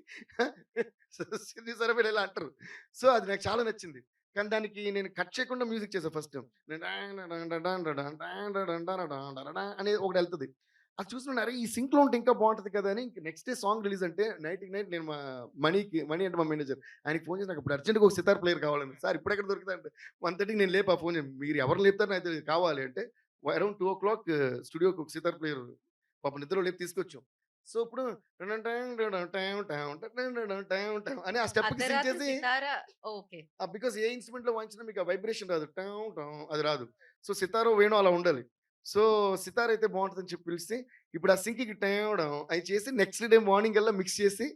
శృతి సరఫరా ఇలా అంటారు. సో అది నాకు చాలా నచ్చింది. కానీ దానికి నేను కట్ చేయకుండా మ్యూజిక్ చేశాను ఫస్ట్. అనేది ఒకటి వెళ్తది. అది చూస్తున్నాను, అరే ఈ సింక్‌లో ఉంటే ఇంకా బావుంటది కదా! అని ఇంక నెక్స్ట్ డే సాంగ్ రిలీజ్ అంటే నైట్‌కి నైట్ నేను మణి అంటే మా మేనేజర్ ఆయనకి ఫోన్ చేసి నాకు ఇప్పుడు అర్జెంట్‌గా ఒక సితార్ ప్లేయర్ కావాలని. సార్ ఇప్పుడెక్కడ దొరుకుతాయంటే 1:30కి నేను లేపా ఫోన్ చేసి. మీరు ఎవరు లేపుతారో నాకు తెలీదు కావాలి అంటే అరౌండ్ 2:00 స్టూడియోకి ఒక సితార్ ప్లేయర్ పాపం నిద్రలో లేపి తీసుకొచ్చాం. సో ఇప్పుడు అని ఆ స్టెప్‌కి సింక్ అర్ధరాత్రి చేసి సితారా ఓకే. బికాజ్ ఏ ఇన్‌స్ట్రుమెంట్‌లో వాయించినా మీకు ఆ వైబ్రేషన్ రాదు. అది రాదు. సో సితారో, వేణో అలా ఉండాలి. సో సితార్ అయితే బావుంటదని చెప్పి పిలిస్తే ఇప్పుడు ఆ సింక్‌కి అయి చేసి నెక్స్ట్ డే మార్నింగ్ కల్లా మిక్స్ చేసి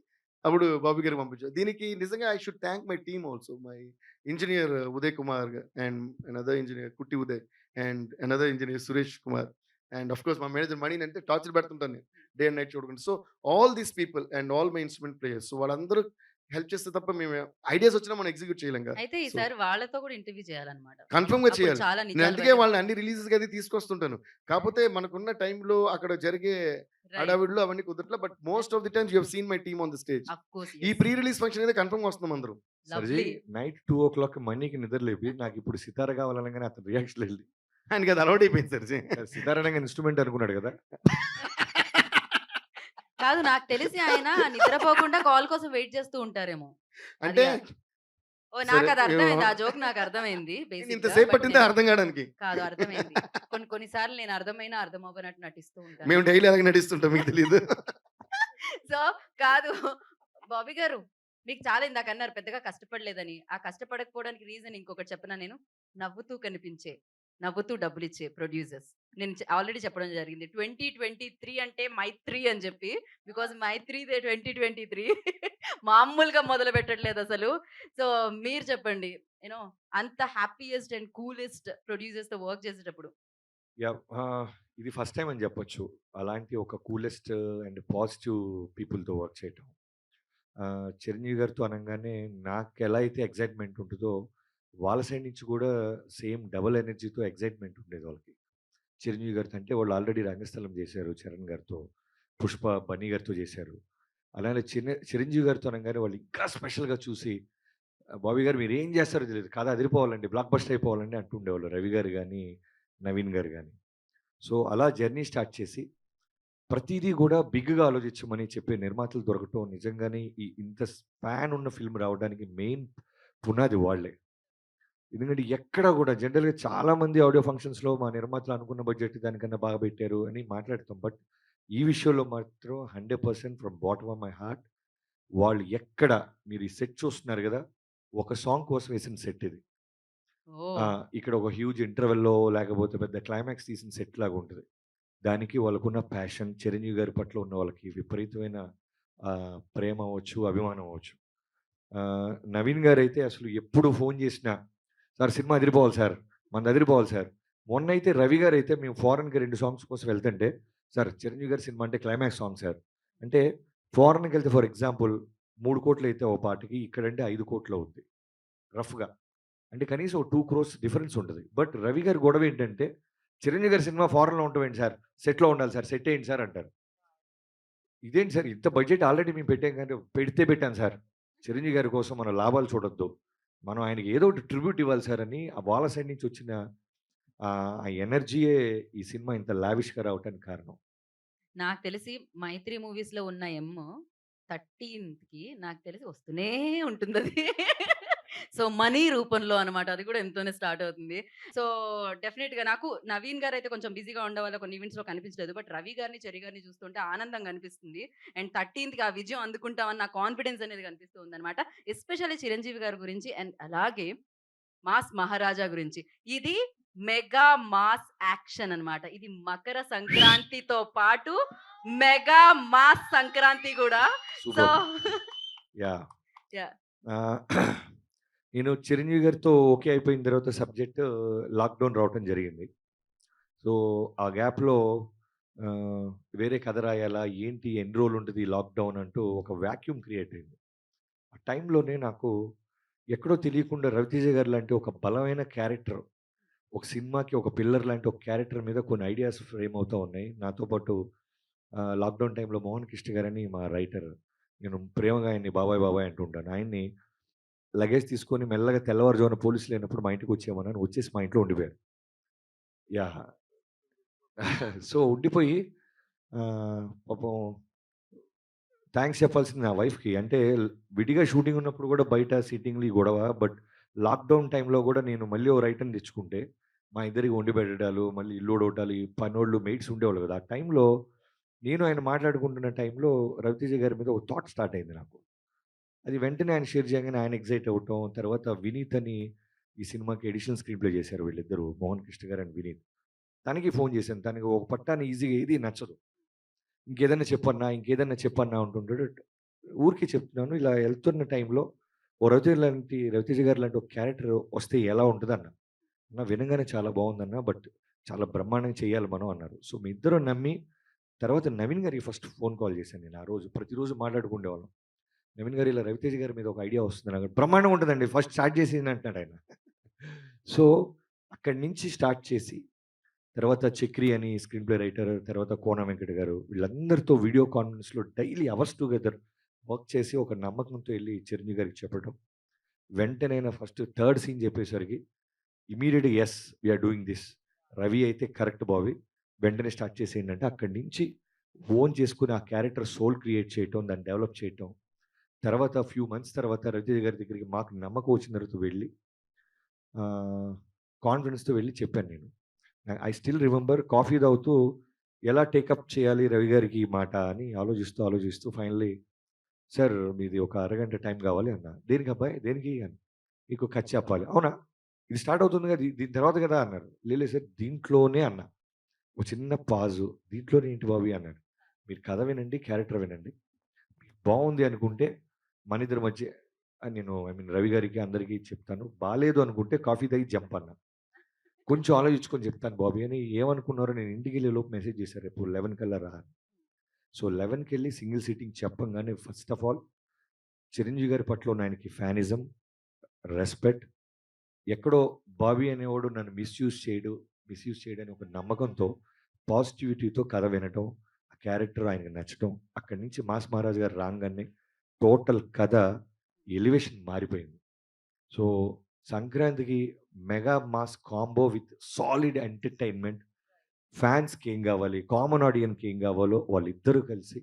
అప్పుడు బాబీ గారికి పంపించాం. దీనికి నిజంగా I should thank my team also. My engineer Uday Kumar and another engineer Kutti Uday and another engineer Suresh Kumar and of course మా మేనేజర్ మణిని అంటే టార్చర్ పెడుతుంటాను నేను డే అండ్ నైట్ చూడకుండా. So all these people and all my instrument players. So వాళ్ళందరూ help చేస్తే తప్ప మేము ఐడియాస్ వచ్చినా మనం ఎగ్జిక్యూట్ చేయలేంగా. అయితే సో ఈసారి వాళ్ళతో కూడా ఇంటర్వ్యూ చేయాలన్నమాట. కన్ఫర్మ్‌గా అప్పుడు చేయాలి. చాలా నేను నిజాలు అందుకే బయటకు వాళ్ళని అన్ని రిలీజెస్‌కి అది తీసుకొస్తుంటాను. కాపోతే మనకున్న టైంలో అక్కడ జరిగే రైట్. హడావిడిలో అవన్నీ కుదరట్ల. But most of the times you have seen my team on the stage. Of course. ఈ ప్రీ రిలీజ్ ఫంక్షన్ అయితే కన్ఫర్మ్‌గా వస్తున్నాం అందరం. సర్జీ లవ్లీ. నైట్ 2:00 మణికి నిద్ర లేపి నాకిప్పుడు సితార కావాలనగానే అతని రియాక్షన్ ఎళ్ళి ఆయనకి అది అలవాటు అయిపోయింది సార్. సితార అనగానే ఇన్‌స్ట్రుమెంట్ అనుకున్నాడు కదా! కాదు నాకు తెలిసి ఆయన నిద్రపోకుండా కాల్ కోసం వెయిట్ చేస్తూ ఉంటారేమో. అది అంటే గాదు. ఓహ్! సరే నాకది అర్థమైంది. ఆ మేము జోక్ నాకర్థమైంది నేను బేసిక్‌గా. ఇంతసేపు బట్ పట్టిందే నేను అర్థం కావడానికి. కాదు అర్థమైంది. కొన్ని కొన్ని సార్లు నేను అర్థమైనా అర్థం అవ్వనట్టు నటిస్తూ ఉంటాను. మేము డైలీ అలాగే నటిస్తుంటాం మీకు తెలీదు. సో, కాదు బాబీ గారు మీకు చాలా ఇందాకన్నారు పెద్దగా కష్టపడలేదని. ఆ కష్టపడకపోవడానికి రీజన్ ఇంకొకటి చెప్పనా నేను? నవ్వుతూ కనిపించే, నవ్వుతూ డబ్బులిచ్చే ప్రొడ్యూసర్స్. నేను ఆల్రెడీ చెప్పడం జరిగింది. 2023 అంటే మైత్రి అని చెప్పి. బికాజ్ మైత్రిదే 2023 మామూలుగా మొదలుపెట్టట్లేదసలు. సో, మీరు చెప్పండి. యూ నో అంత హ్యాపీయెస్ట్ అండ్ కూలెస్ట్ ప్రొడ్యూసర్స్‌తో వర్క్ చేసేటప్పుడు. యాహ్! ఇది ఫస్ట్ టైమ్ అని చెప్పొచ్చు. అలాంటి ఒక కూలెస్ట్ అండ్ పాజిటివ్ పీపుల్‌తో వర్క్ చేయటం. చిరంజీవి గారితో అనంగానే నాకెలా అయితే ఎక్సైట్‌మెంట్ ఉంటదో, వాళ్ళ సైడ్ నుంచి కూడా సేమ్ డబుల్ ఎనర్జీతో ఎక్సైట్‌మెంట్ ఉండేది వాళ్ళకి. చిరంజీవి గారితో అంటే వాళ్ళు ఆల్రెడీ రంగస్థలం చేశారు చరణ్ గారితో. 'పుష్ప' బన్నీ గారితో చేశారు. అలానే చిరంజీవి గారితో అనంగానే వాళ్ళు ఇంకా స్పెషల్‌గా చూసి, బాబీ గారు మీరేం చేస్తారో తెలీదు. కథ అదిరిపోవాలండి, బ్లాక్ బస్టర్ అయిపోవాలండి అంటుండేవాళ్ళు. రవి గారు గాని, నవీన్ గారు గాని. సో, అలా జర్నీ స్టార్ట్ చేసి ప్రతీదీ గూడా బిగ్‌గా ఆలోచించమని చెప్పే నిర్మాతలు దొరకటం నిజంగానే ఇంత స్పాన్ ఉన్న ఫిల్మ్ రావడానికి మెయిన్ పునాది వాళ్ళే. ఎందుకంటే ఎక్కడ గూడా జనరల్‌గా చాలామంది ఆడియో ఫంక్షన్స్‌లో మా నిర్మాతలు అనుకున్న బడ్జెట్ దానికన్నా బాగా పెట్టారు అని మాట్లాడతాం. బట్ ఈ విషయంలో మాత్రం 100% from bottom of my heart వాళ్ళు ఎక్కడ మీరు ఈ సెట్ చూస్తున్నారు గదా! ఒక సాంగ్ కోసం వేసిన సెట్ ఇది. ఓహ్! ఇక్కడ ఒక హ్యూజ్ ఇంటర్వెల్‌లో లేకపోతే పెద్ద క్లైమాక్స్ తీసిన సెట్ లాగా ఉంటది. దానికి వాళ్ళకున్న ప్యాషన్, చిరంజీవి గారి పట్ల ఉన్న వాళ్ళకి విపరీతమైన ప్రేమ అవ్వచ్చు, అభిమానం అవ్వచ్చు. నవీన్ గారైతే అసలు ఎప్పుడు ఫోను చేసినా, "సార్ సినిమా అదిరిపోవాలి సార్, మనది అదిరిపోవాలి సార్." మొన్నైతే రవి గారైతే మేము ఫారెన్‌కి 2 సాంగ్స్ కోసం వెళ్తుంటే, "సార్ చిరంజీవి గారి సినిమా అంటే క్లైమాక్స్ సాంగ్ సార్." అంటే ఫారెన్‌కెళ్తే ఫర్ ఎగ్జాంపుల్ 3,00,00,000 అయితే ఓ పాటకి, ఇక్కడంటే 5,00,00,000 అవుద్ది రఫ్‌గా. అంటే కనీసం ఓ 2,00,00,000 డిఫరెన్స్ ఉంటది. బట్ రవి గారి గొడవ ఏంటంటే, "చిరంజీవి గారి సినిమా ఫారెన్‌లో ఉండటమేంటి సార్? సెట్‌లో ఉండాలి సార్. సెట్ ఏయండి సార్" అంటారు. ఇదేంటి సార్ ఇంత బడ్జెట్ ఆల్రెడీ మేము పెట్టాం కానీ పెడితే పెట్టాను సార్. చిరంజీవి గారి కోసం మనం లాభాలు చూడొద్దు. మనం ఆయనకి ఏదో ఒకటి ట్రిబ్యూట్ ఇవ్వాలి సార్ అని ఆ వాళ్ళ సైడ్ నుంచి వచ్చిన ఆ ఎనర్జీయే ఈ సినిమా ఇంత లావిష్‌గా రావటానికి కారణం. నాకు తెలిసి 'మైత్రి' మూవీస్‌లో ఉన్న 13కి నాకు తెలిసి వస్తూనే ఉంటుందది. సో, మనీ రూపంలో అన్నమాట. అది కూడా ఎంతోనే స్టార్ట్ అవుతుంది. సో, డెఫినిట్‌గా నాకు నవీన్ గారైతే కొంచెం బిజీగా ఉండడం వల్ల కొన్ని ఈవెంట్స్‌లో కనిపించలేదు. బట్ రవి గారిని, చెర్రీ గారిని చూస్తుంటే ఆనందంగా అనిపిస్తుంది. అండ్ 13కి ఆ విజయం అందుకుంటామన్న కాన్ఫిడెన్స్ అనేది కనిపిస్తూ ఉందన్నమాట. ఎస్పెషల్లీ చిరంజీవి గారి గురించి అండ్ అలాగే మాస్ మహారాజా గురించి. ఇది మెగా మాస్ యాక్షన్ అన్నమాట. ఇది మకర సంక్రాంతితో పాటు మెగా మాస్ సంక్రాంతి గూడా. So super. యాహ్! యాహ్! ఆహ్, నేను చిరంజీవి గారితో ఓకే అయిపోయిన తర్వాత సబ్జెక్ట్ లాక్‌డౌన్ రావటం జరిగింది. సో, ఆ గ్యాప్‌లో ఆహ్, వేరే కథ రాయాలా? ఏంటి? ఎన్ని రోజులుంటది ఈ లాక్‌డౌన్ అంటూ ఒక వాక్యూమ్ క్రియేట్ అయింది. ఆ టైంలోనే నాకు ఎక్కడో తెలియకుండా 'రవితేజ' గారు లాంటి ఒక బలమైన క్యారెక్టర్, ఒక సినిమాకి ఒక పిల్లర్ లాంటి ఒక క్యారెక్టర్ మీద కొన్ని ఐడియాస్ ఫ్రేమ్ అవుతా ఉన్నాయి. నాతో పాటు లాక్‌డౌన్ టైంలో 'మోహన్ కృష్ణ' గారని మా రైటర్. నేను ప్రేమగా ఆయన్ని బాబాయ్, బాబాయ్ అంటూ ఉంటాను. ఆయన్ని లగేజ్ తీసుకొని మెల్లగా తెల్లవారుజామున పోలీసులు లేనప్పుడు మా ఇంటికొచ్చేయమన్నాను. వచ్చేసి మా ఇంట్లో ఉండిపోయారు. యాహ్! సో, ఉండిపోయి పాపం థాంక్స్ చెప్పాల్సింది నా వైఫ్‌కి. అంటే విడిగా షూటింగ్ ఉన్నప్పుడు గూడా బయట సిట్టింగ్‌లు ఈ గొడవ. బట్ లాక్‌డౌన్ టైంలో గూడా నేను మళ్ళీ ఓ రైటర్‌ని తెచ్చుకుంటే, మా ఇద్దరికి వండి పెట్టడాలు, మళ్ళీ ఇల్లు ఊడవటాలు, ఈ పనోళ్ళు, మెయిడ్స్ ఉండేవాళ్ళు గదా! ఆ టైంలో నేను ఆయన మాట్లాడుకుంటున్న టైంలో 'రవితేజ' గారి మీద ఒక థాట్ స్టార్ట్ అయింది నాకు. అది వెంటనే ఆయన షేర్ చేయంగానే ఆయన ఎక్సైట్ అవ్వటం. తర్వాత వినీత్ అని ఈ సినిమాకి ఎడిషనల్ స్క్రీన్ ప్లే చేశారు వీళ్ళిద్దరూ. మోహన్ కృష్ణ గారు అండ్ వినీత్. తనకి ఫోన్ చేశాను. తనకి ఒక పట్టాన ఈజీగా ఏది నచ్చదు. ఇంకేదన్నా చెప్పన్నా, ఇంకేదన్నా చెప్పన్నా అంటుంటాడు. ఊరికే చెప్తున్నాను. ఇలా ఎళ్తున్న టైంలో ఓ 'రవితేజ' గారు లాంటి ఒక క్యారెక్టర్ వస్తే ఎలా ఉంటదన్నా. అన్న వినంగానే చాలా బావుందన్న. బట్ చాలా బ్రహ్మాండంగా చేయాలి మనం అన్నారు. సో, మీ ఇద్దరు నమ్మి తర్వాత నవీన్ గారికి ఫస్ట్ ఫోన్ కాల్ చేశాను నేను ఆ రోజు. ప్రతిరోజు మాట్లాడుకుండేవాళ్ళం. నవీన్ గారు ఇలా 'రవితేజ' గారి మీద ఒక ఐడియా వస్తుంది నాకు. బ్రహ్మాండంగా ఉంటదండి. ఫస్ట్ స్టార్ట్ చేసేయండి అంటున్నాడు ఆయన. సో, అక్కడి నుంచి స్టార్ట్ చేసి తర్వాత 'చక్రి' అని స్క్రీన్ ప్లే రైటర్, తర్వాత 'కోన వెంకట్' గారు వీళ్ళందరితో వీడియో కాన్ఫరెన్స్‌లో డైలీ అవర్స్ టుగెదర్ వర్క్ చేసి ఒక నమ్మకంతో ఎళ్లి చిరంజీవి గారికి చెప్పడం. వెంటనే ఆయన ఫస్ట్ థర్డ్ సీన్ చెప్పేసరికి ఇమ్మీడియేట్‌గా yes we are doing this. Ravi అయితే కరెక్ట్ బాబీ. వెంటనే స్టార్ట్ చేసేయండి అంటే అక్కడి నుంచి ఓన్ చేసుకొని ఆ క్యారెక్టర్ సోల్ క్రియేట్ చేయటం, దాన్ని డెవలప్ చేయటం. తర్వాత ఫ్యూ మంత్స్ తర్వాత రవితేజ గారి దగ్గరికి మాకు నమ్మకం వచ్చిన తర్వాత వెళ్ళి కాన్ఫిడెన్స్‌తో వెళ్ళి చెప్పాను నేను. ఐ స్టిల్ రిమెంబర్ కాఫీ తాగుతూ ఎలా టేకప్ చేయాలి రవి గారికి ఈ మాట అని ఆలోచిస్తూ ఫైనల్లీ సార్ మీది ఒక అరగంట టైం కావాలి అన్నా. దేనికి అబ్బాయి? దేనికి అని. మీకు కథ చెప్పాలి. అవునా? ఇది స్టార్ట్ అవుతుంది కదా! దీని తర్వాత కదా అన్నారు. లేదు సార్ దీంట్లోనే అన్నా. ఒక చిన్న పాజు. దీంట్లోనే ఏంటి బాబు అన్నాడు. మీరు కథ వినండి, క్యారెక్టర్ వినండి. బావుంది అనుకుంటే మనిద్దరి మధ్య నేను రవి గారికి అందరికీ చెప్తాను. బాలేదు అనుకుంటే కాఫీ తాగి జంప్ అన్నా. కొంచెం ఆలోచించుకొని చెప్తాను బాబీ అని. ఏమనుకున్నారో నేను ఇంటికెళ్ళేలోపు మెసేజ్ చేశారు. రేపు 11 కల్లా రా అని. సో 11కెళ్ళి సింగిల్ సీటింగ్ చెప్పంగానే ఫస్ట్ ఆఫ్ ఆల్ చిరంజీవి గారి పట్ల ఉన్న ఆయనకి ఫ్యానిజం, రెస్పెక్ట్, ఎక్కడో బాబీ అనేవాడు నన్ను మిస్‌యూజ్ చేయడని ఒక నమ్మకంతో, పాజిటివిటీతో కథ వినటం, ఆ క్యారెక్టర్ ఆయనకి నచ్చటం. అక్కడి నుంచి మాస్ మహారాజ్ గారు రాంగానే టోటల్ కథ ఎలివేషన్ మారిపోయింది. సో సంక్రాంతికి mega mass combo with solid entertainment. ఫ్యాన్స్‌కి ఏం గావాలి, కామన్ ఆడియన్స్‌కి ఏం గావాలో వాళ్ళిద్దరూ కలిసి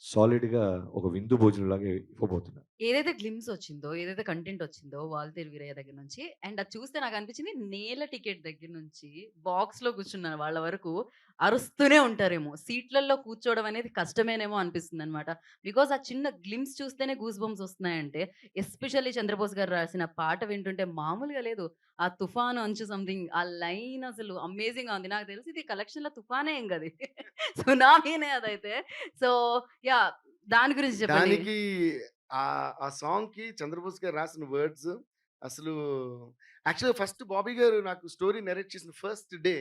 సాలిడ్‌గా ఒక విందు భోజనంలాగా ఇవ్వబోతున్నారు. ఏదైతే గ్లిమ్స్ వచ్చిందో, ఏదైతే కంటెంట్ వచ్చిందో 'వాల్తేరు వీరయ్య' దగ్గర నుంచి అండ్ అది చూస్తే నాకనిపించింది నేల టికెట్ దగ్గర నుంచి బాక్స్‌లో కూర్చున్న వాళ్ళ వరకు అరుస్తూనే ఉంటారేమో. సీట్‌లలో కూర్చోవడం అనేది కష్టమేనేమో అనిపిస్తుందనమాట. బికాజ్ ఆ చిన్న గ్లిమ్స్ చూస్తేనే గూస్ బంప్స్ వస్తున్నాయంటే, ఎస్పెషల్లీ చంద్రబోస్ గారు రాసిన పాట వింటుంటే మామూలుగా లేదు. ఆ 'తుఫాను అంచు సంథింగ్' ఆ లైన్ అసలు అమేజింగ్‌గా ఉంది. నాకు తెలిసి ఇది కలెక్షన్‌లో తుఫానే ఇంగది. సునామీనే అదైతే. So yeah! దాని గురించి చెప్పండి. దానికి ఆ సాంగ్‌కి చంద్రబోస్ గారు రాసిన వర్డ్స్ అసలు యాక్చువల్‌గా ఫస్ట్ బాబీ గారు నాకు స్టోరీ నరేట్ చేసిన ఫస్ట్ డే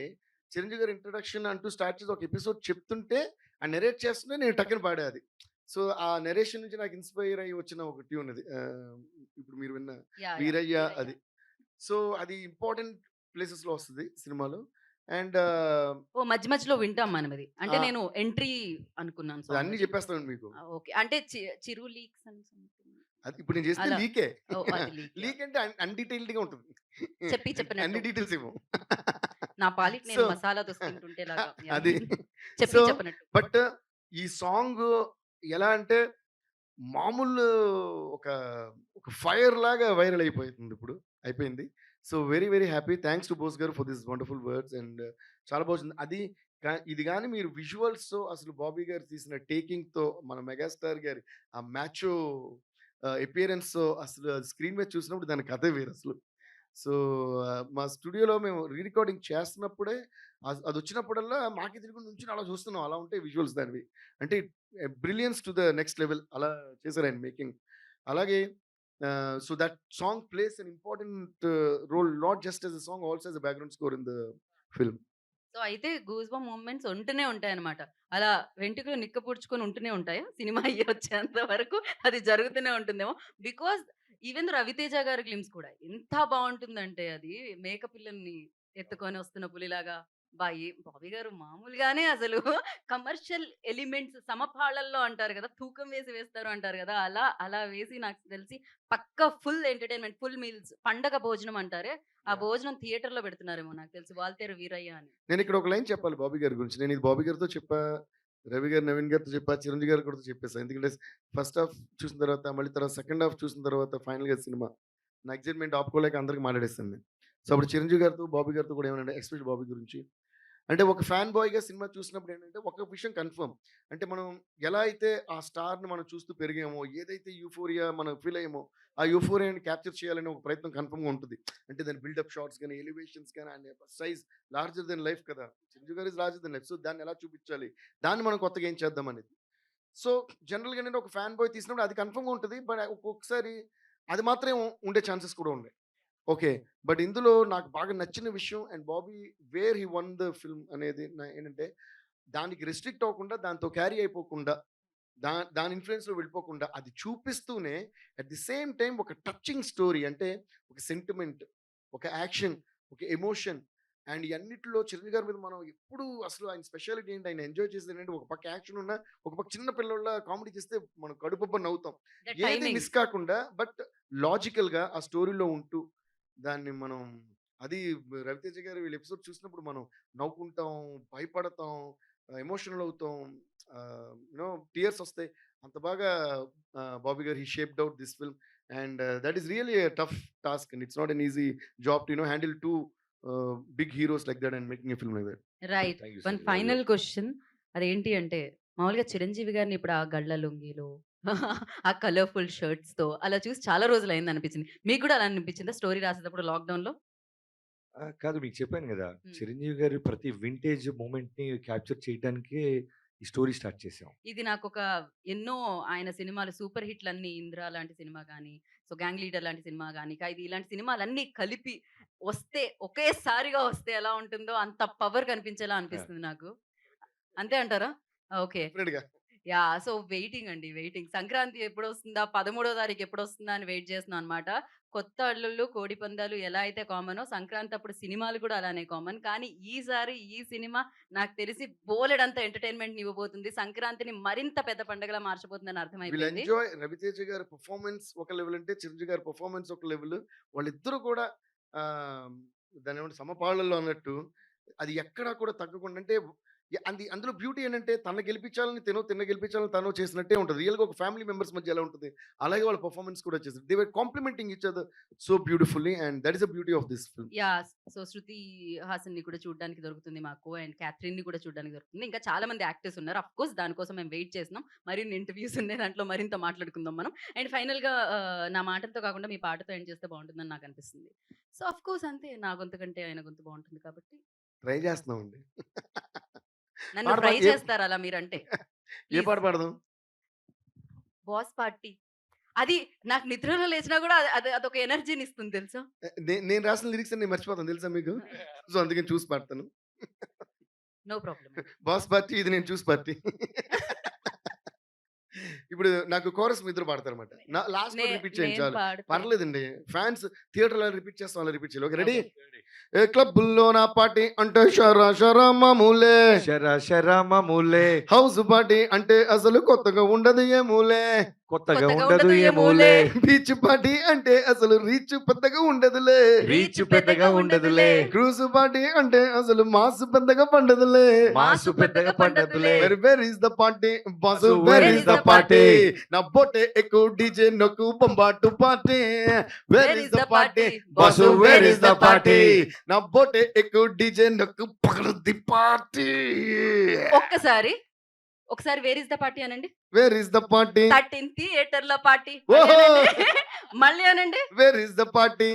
చిరంజీవి గారు ఇంట్రొడక్షన్ అంటూ స్టార్ట్ చేసి ఒక ఎపిసోడ్ చెప్తుంటే, ఆ నరేట్ చేస్తుంటే నేను టక్కన పాడా అది. సో, ఆ నరేషన్ నుంచి నాకు ఇన్‌స్పైర్ అయ్యి వచ్చిన ఒక ట్యూన్ అది. ఇప్పుడు మీరు విన్న యాహ్! యాహ్! 'వీరయ్య' 'వీరయ్య.' అది. సో, అది ఇంపార్టెంట్ ప్లేసెస్‌లో వస్తది సినిమాలో. అండ్ ఓహ్! మధ్య మధ్యలో వింటాం మనమది. అంటే ఆహ్, నేను ఎంట్రీ అనుకున్నాను సాంగ్ అన్నీ అది. చెప్పేస్తానండి మీకు. ఓకే. అంటే చిరు లీక్స్ అని సంథింగ్ అది ఇప్పుడు నేను చేసింది అలా. లీకే. ఓహ్! అది లీక్ యాహ్! లీక్ అంటే అన్‌డీటెయిల్డ్‌గా ఉంటుంది. అన్ని చెప్పినట్టు. డీటెయిల్స్ ఇవ్వం. నా పాలిట సో, నేను మసాలా దోస తింటుంటేలాగా. యాహ్! అది. సో, చెప్పినట్టు. బట్ ఈ సాంగ్ ఎలా అంటే మామూలు ఒక, ఒక ఫైర్ లాగా వైరల్ అయిపోతుంది ఇప్పుడు. అయిపోయింది. So, very, very happy. Thanks to Bose garu for this wonderful words and చాలా బాగుంది. అది ఇది గాని మీరు విజువల్స్‌తో అసలు బాబీ గారు తీసిన టేకింగ్‌తో మన మెగాస్టార్ గారి ఆ మ్యాచో అపియరెన్స్‌తో అసలు స్క్రీన్ మీద చూసినప్పుడు దాని కథే వేరసలు. సో, మా స్టూడియోలో మేము రీ రికార్డింగ్ చేస్తున్నప్పుడే అదొచ్చినప్పుడల్లా మాకే తెలియకుండా నుంచొని అలా చూస్తున్నాం. అలా ఉంటాయి విజువల్స్ దానివి. అంటే brilliance to the next level అలా చేశారాయన మేకింగ్. అలాగే so that song plays an important role not just as a song also as a background score in the film. So, అయితే గూస్ బంప్ మూవ్‌మెంట్స్ ఉంటూనే ఉంటాయన్నమాట. అలా వెంట్రుకలు నిక్కపొడుచుకొని ఉంటూనే ఉంటాయా? సినిమా అయ్యొచ్చేంత వరకు అది జరుగుతూనే ఉంటుందేమో. బికాజ్ ఈవెన్ 'రవితేజ' గారి గ్లిమ్స్ కూడా ఎంత బావుంటుందంటే అది మేక పిల్లల్ని ఎత్తుకొని వస్తున్న పులిలాగా. బాబీ గారు మామూలుగానే అసలు కమర్షియల్ ఎలిమెంట్స్ సమపాళల్లో అంటారు గదా! తూకం వేసి వేస్తారు అంటారు గదా! అలా వేసి నాకు తెలిసి పక్కా ఫుల్ ఎంటర్‌టైన్‌మెంట్, ఫుల్ మీల్స్ పండగ భోజనం అంటారే, ఆ భోజనం థియేటర్‌లో పెడుతున్నారేమో నాకు తెలిసి 'వాల్తేరు వీరయ్య' అని. నేనిక్కడ ఒక లైన్ చెప్పాలి బాబీ గారి గురించి. నేను ఇది బాబీ గారితో చెప్పా, రవి గారు, నవీన్ గారితో చెప్పా, చిరంజీవి గారికి కూడా చెప్పేసా. ఎందుకంటే ఫస్ట్ హాఫ్ చూసిన తర్వాత, మళ్ళీ తర్వాత సెకండ్ హాఫ్ చూసిన తర్వాత ఫైనల్‌గా సినిమా నా ఎక్సైట్‌మెంట్ ఆపుకోలేక అందరికి మాట్లాడేసాను నేను. సో, అప్పుడు చిరంజీవి గారితో, బాబీ గారితో కూడా ఏమన్నానంటే ఎస్పెషల్లీ బాబీ గురించి అంటే ఒక ఫ్యాన్ బాయ్‌గా సినిమా చూసినప్పుడు ఏంటంటే, ఒక విషయం కన్ఫర్మ్. అంటే మనం ఎలా అయితే ఆ స్టార్‌ని మనం చూస్తూ పెరిగామో, ఏదైతే యూఫోరియా మనం ఫీల్ అయ్యామో, ఆ యూఫోరియాని క్యాప్చర్ చేయాలనే ఒక ప్రయత్నం కన్ఫర్మ్‌గా ఉంటది. అంటే దాని బిల్డప్ షాట్స్ గాని, ఎలివేషన్స్ గాని, ఆయన సైజ్ లార్జర్ దెన్ లైఫ్ కదా! 'చిరంజీవి' గారు is larger than life. So, దాన్ని ఎలా చూపించాలి? దాన్ని మనం కొత్తగా ఏం చేద్దాం అనేది. సో, జనరల్‌గా ఏంటంటే ఒక ఫ్యాన్ బాయ్ తీసినప్పుడు అది కన్ఫర్మ్‌గా ఉంటది. బట్ ఒక్కొక్కసారి అది మాత్రమే ఉండే ఛాన్సెస్ కూడా ఉన్నాయి. ఓకే. బట్ ఇందులో నాకు బాగా నచ్చిన విషయం and Bobby where he won the film అనేది ఏంటంటే, దానికి రెస్ట్రిక్ట్ అవ్వకుండా, దాంతో క్యారీ అయిపోకుండా, దాని ఇన్‌ఫ్లూయెన్స్‌లో వెళ్ళిపోకుండా, అది చూపిస్తూనే అట్ ది సేమ్ టైమ్ ఒక టచింగ్ స్టోరీ అంటే, ఒక సెంటిమెంట్, ఒక యాక్షన్, ఒక ఎమోషన్ అండ్ ఇయన్నిటిలో చిరంజీవి గారి మీద మనం ఎప్పుడు అసలు ఆయన స్పెషాలిటీ ఏంటి, ఆయన ఎంజాయ్ చేసేది ఏంటంటే, ఒక పక్క యాక్షన్ ఉన్నా, ఒక పక్క చిన్న పిల్లోడిలా కామెడీ చేస్తే మనం కడుపుబ్బ నవ్వుతాం. ద ఏది టైమింగ్. మిస్ కాకుండా బట్ లాజికల్‌గా ఆ స్టోరీలో ఉంటూ దాన్ని మనం అది 'రవితేజ' గారి వీళ్ళ ఎపిసోడ్ చూసినప్పుడు మనం నవ్వుకుంటాం, భయపడతాం. ఎమోషనల్ అవుతాం, యూనో టీయర్స్ వస్తాయి. అంత బాగా Bobby garu he shaped out this film and that is really tough task and it's not an easy job to handle two big heroes like that and making a film like that. Right. Thank you one sir. Final question. అదేంటి అంటే మామూలుగా చిరంజీవి గారిని ఇప్పుడు ఆ గళ్ళ లుంగీలో ఆ colourful shirts తో అలా చూసి చాలా రోజులు అయింది అనిపించింది. మీకు కూడా అలా అనిపించిందా స్టోరీ రాసేటప్పుడు లాక్డౌన్ లో? కాదు, మీకు చెప్పాను కదా, Hmm. చిరంజీవి గారి ప్రతి వింటేజ్ మూమెంట్ని క్యాప్చర్ చేయడానికి ఈ స్టోరీ స్టార్ట్ చేసాం. ఇది నాకు ఒక ఎన్నో ఆయన సినిమాలు సూపర్ హిట్లన్నీ 'ఇంద్ర' లాంటి సినిమా గానీ, సో 'గ్యాంగ్ లీడర్' లాంటి సినిమా గానీ, 'ఖైదీ' ఇలాంటి సినిమాలన్నీ కలిపి వస్తే ఒకేసారిగా వస్తే ఎలా ఉంటుందో అంత పవర్ కనిపించేలా అనిపిస్తుంది నాకు. అంతే అంటారా? ఓకే. డెఫినెట్గా యాహ్! సో వెయిటింగ్ అండి. వెయిటింగ్. సంక్రాంతి ఎప్పుడొస్తుందా? 13వ తారీఖు ఎప్పుడొస్తుందా అని వెయిట్ చేస్తున్నాం అనమాట. కొత్త అల్లుళ్ళు, కోడిపందాలు ఎలా అయితే కామనో సంక్రాంతి అప్పుడు సినిమాలు కూడా అలానే కామన్. కానీ ఈసారి ఈ సినిమా నాకు తెలిసి బోలెడంత ఎంటర్‌టైన్‌మెంట్‌ని ఇవ్వబోతుంది. సంక్రాంతిని మరింత పెద్ద పండగలా మార్చబోతుందని విల్ అర్థమైపోయింది. ఎంజాయ్. రవితేజ గారి పర్ఫార్మెన్స్ ఒక లెవెల్ అంటే చిరంజీవి గారి పర్ఫార్మెన్స్ ఒక లెవెల్. వాళ్ళిద్దరూ కూడా దాని ఏమంటే సమపాళ్ళల్లో అన్నట్టు అది ఎక్కడా కూడా తగ్గకుండా అంటే అందులో బ్యూటీ ఏంటంటే తన గెలిపించాలని తిన్న గెలిపించాలని తను చేసినట్టే ఉంటుంది. రియల్గా ఒక ఫ్యామిలీ మెంబర్స్ మధ్య ఎలా ఉంటుంది అలాగే వాళ్ళ పర్ఫార్మెన్స్ కూడా చేశారు. They were complimenting each other so beautifully and that is the beauty of this film. Yeah! So 'Shruti హాసన్‌ని' కూడా చూడడానికి దొరుకుతుంది మాకు. అండ్ 'క్యాథరిన్‌ని' కూడా చూడడానికి దొరుకుతుంది. ఇంకా చాలా మంది యాక్టర్స్ ఉన్నారు. ఆఫ్‌కోర్స్ దానికోసం మేము వెయిట్ చేస్తున్నాం. మరిన్ని ఇంటర్వ్యూస్ ఉన్నాయి. దాంట్లో మరింత మాట్లాడుకుందాం మనం. అండ్ ఫైనల్‌గా నా మాటలతో కాకుండా మీ పాటతో ఎండ్ చేస్తే బాగుంటుందని నాకు అనిపిస్తుంది. సో ఆఫ్‌కోర్స్ అంతే. నా గొంతు కంటే ఆయన గొంతు బాగుంటుంది కాబట్టి ట్రై చేస్తున్నామండి. నన్ను పాట ట్రై ఏ చేస్తారు అలా మీరంటే. ఏ పాట ప్లీజ్. పాడదాం? Boss party. అది నాకు నిద్రలో లేచినా కూడా అదొక ఎనర్జీని ఇస్తుంది తెలుసా? నేను రాసిన లిరిక్స్ అన్ని మర్చిపోతాను తెలుసా మీకు? సో అందుకని చూసి పాడతాను. No problem. బాస్ పార్టీ ఇది నేను చూసి పార్టీ. ఇప్పుడు నాకు కోరస్ మీ ఇద్దరు పాడతారన్నమాట. లాస్ట్ రిపీట్ చేయండి నేను చాలు. పాడితే పర్లేదండి. ఫ్యాన్స్ థియేటర్‌లో రిపీట్ చేస్తాం అలా రిపీట్ చేయాలి. Okay ready? ఏ క్లబ్బుల్లో నా పార్టీ అంటే షరా షరా మామూలే. శర శర మామూలే, హౌస్ పార్టీ అంటే అసలు కొత్తగా ఉండదు ఏమూలే. కొత్తగా కొత్తగా ఉండదు ఉండదు ఏమూలే, ఏమూలే. బీచ్ పార్టీ అంటే అసలు రీచ్ పెద్దగా ఉండదులే. రీచ్ పెద్దగా ఉండదులే, క్రూజ్ పార్టీ అంటే అసలు మాస్ పెద్దగా పండదులే. మాసు పెద్దగా పండదులే. Where is the party boss So where where is is the the party? party? నా బొట్టే ఎక్కువ డీజే నొక్కు బొంబాటు party. Where is the party boss where is the party? నా బొట్టే ఎక్కువ డీజే నొక్కు పగలది పార్టీ. ఒకసారి వేర్ ఇస్ ద పార్టీ అనండి. Where is the party? 13 థియేటర్‌ల పార్టీ. ఓహో! మళ్ళీ అనండి. వేర్ ఇస్ ద పార్టీ?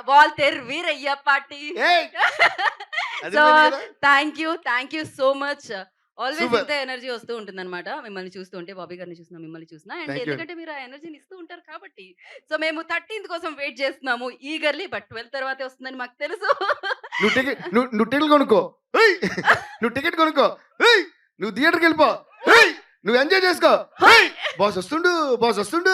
వాల్తేర్ వీరయ్య పార్టీ. ఏయ్! అది సో వినలేదు కదా? Thank you so much. Always Super. ఇంత ఎనర్జీ వస్తూ ఉంటుందన్నమాట. మిమ్మల్ని చూస్తూ ఉంటే బాబీ గారిని చూసినా, మిమ్మల్ని చూసినా. And Thank you. ఎందుకంటే మీరు ఆ ఎనర్జీని ఇస్తూ ఉంటారు కాబట్టి. సో మేము 13th కోసం వెయిట్ చేస్తున్నాము ఈగర్లీ. బట్ 12 తర్వాతే వస్తుందని మాకు తెలుసు. నువ్వు టికెట్ కొనుక్కో. ఏయ్! నువ్వు టికెట్ కొనుక్కో. ఏయ్! నువ్వు థియేటర్‌కి వెళ్ళిపో. ఏయ్! నువ్వు ఎంజాయ్ చేసుకో. ఏయ్! బాస్ వస్తుండు.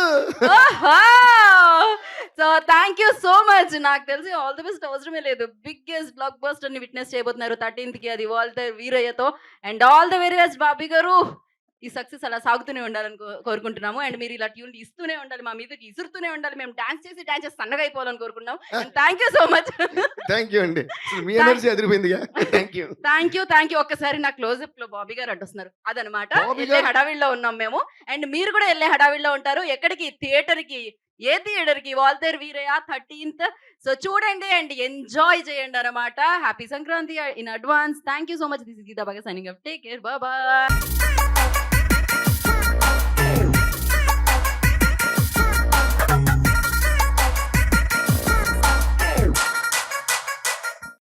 So thank you so much. నాకు తెలిసి ఆల్ ది బెస్ట్ అవసరమే లేదు. బిగ్గెస్ట్ బ్లాక్ బస్టర్ ని విట్నెస్ చేయబోతున్నారు 13th కి. అది వాల్టర్ వీరయ్యతో. And all the very best Bobby garu. ఈ సక్సెస్ అలా సాగుతూనే ఉండాలని కోరుకుంటున్నాము. అండ్ మీరు ఇలా ట్యూన్లు ఇస్తూనే ఉండాలి, మా మీదకి ఇసురుతూనే ఉండాలి. మేము డాన్స్ చేసి సన్నగా అయిపోవాలని కోరుకుంటున్నాం. Thank you so much. Thank you అండి. అసలు మీ ఎనర్జీ అదిరిపోయిందిగా. Thank you. Thank you. ఒక్కసారి నా క్లోజ్అప్ లో బాబీ గారు అడ్డొస్తున్నారు. అదనమాట. బాబీ వెళ్ళే గారు? హడావిడిలో ఉన్నాం మేము. అండ్ మీరు కూడా వెళ్ళే హడావిడిలో ఉంటారు. ఎక్కడికి? థియేటర్‌కి. ఏ థియేటర్‌కి? వాల్తేర్ వీరయ్య 13th. సో చూడండి అండ్ ఎంజాయ్ చేయండి అన్నమాట. Happy Sankranti in advance. Thank you so much. This is Geetha బాగా signing off. Take care. Bye by.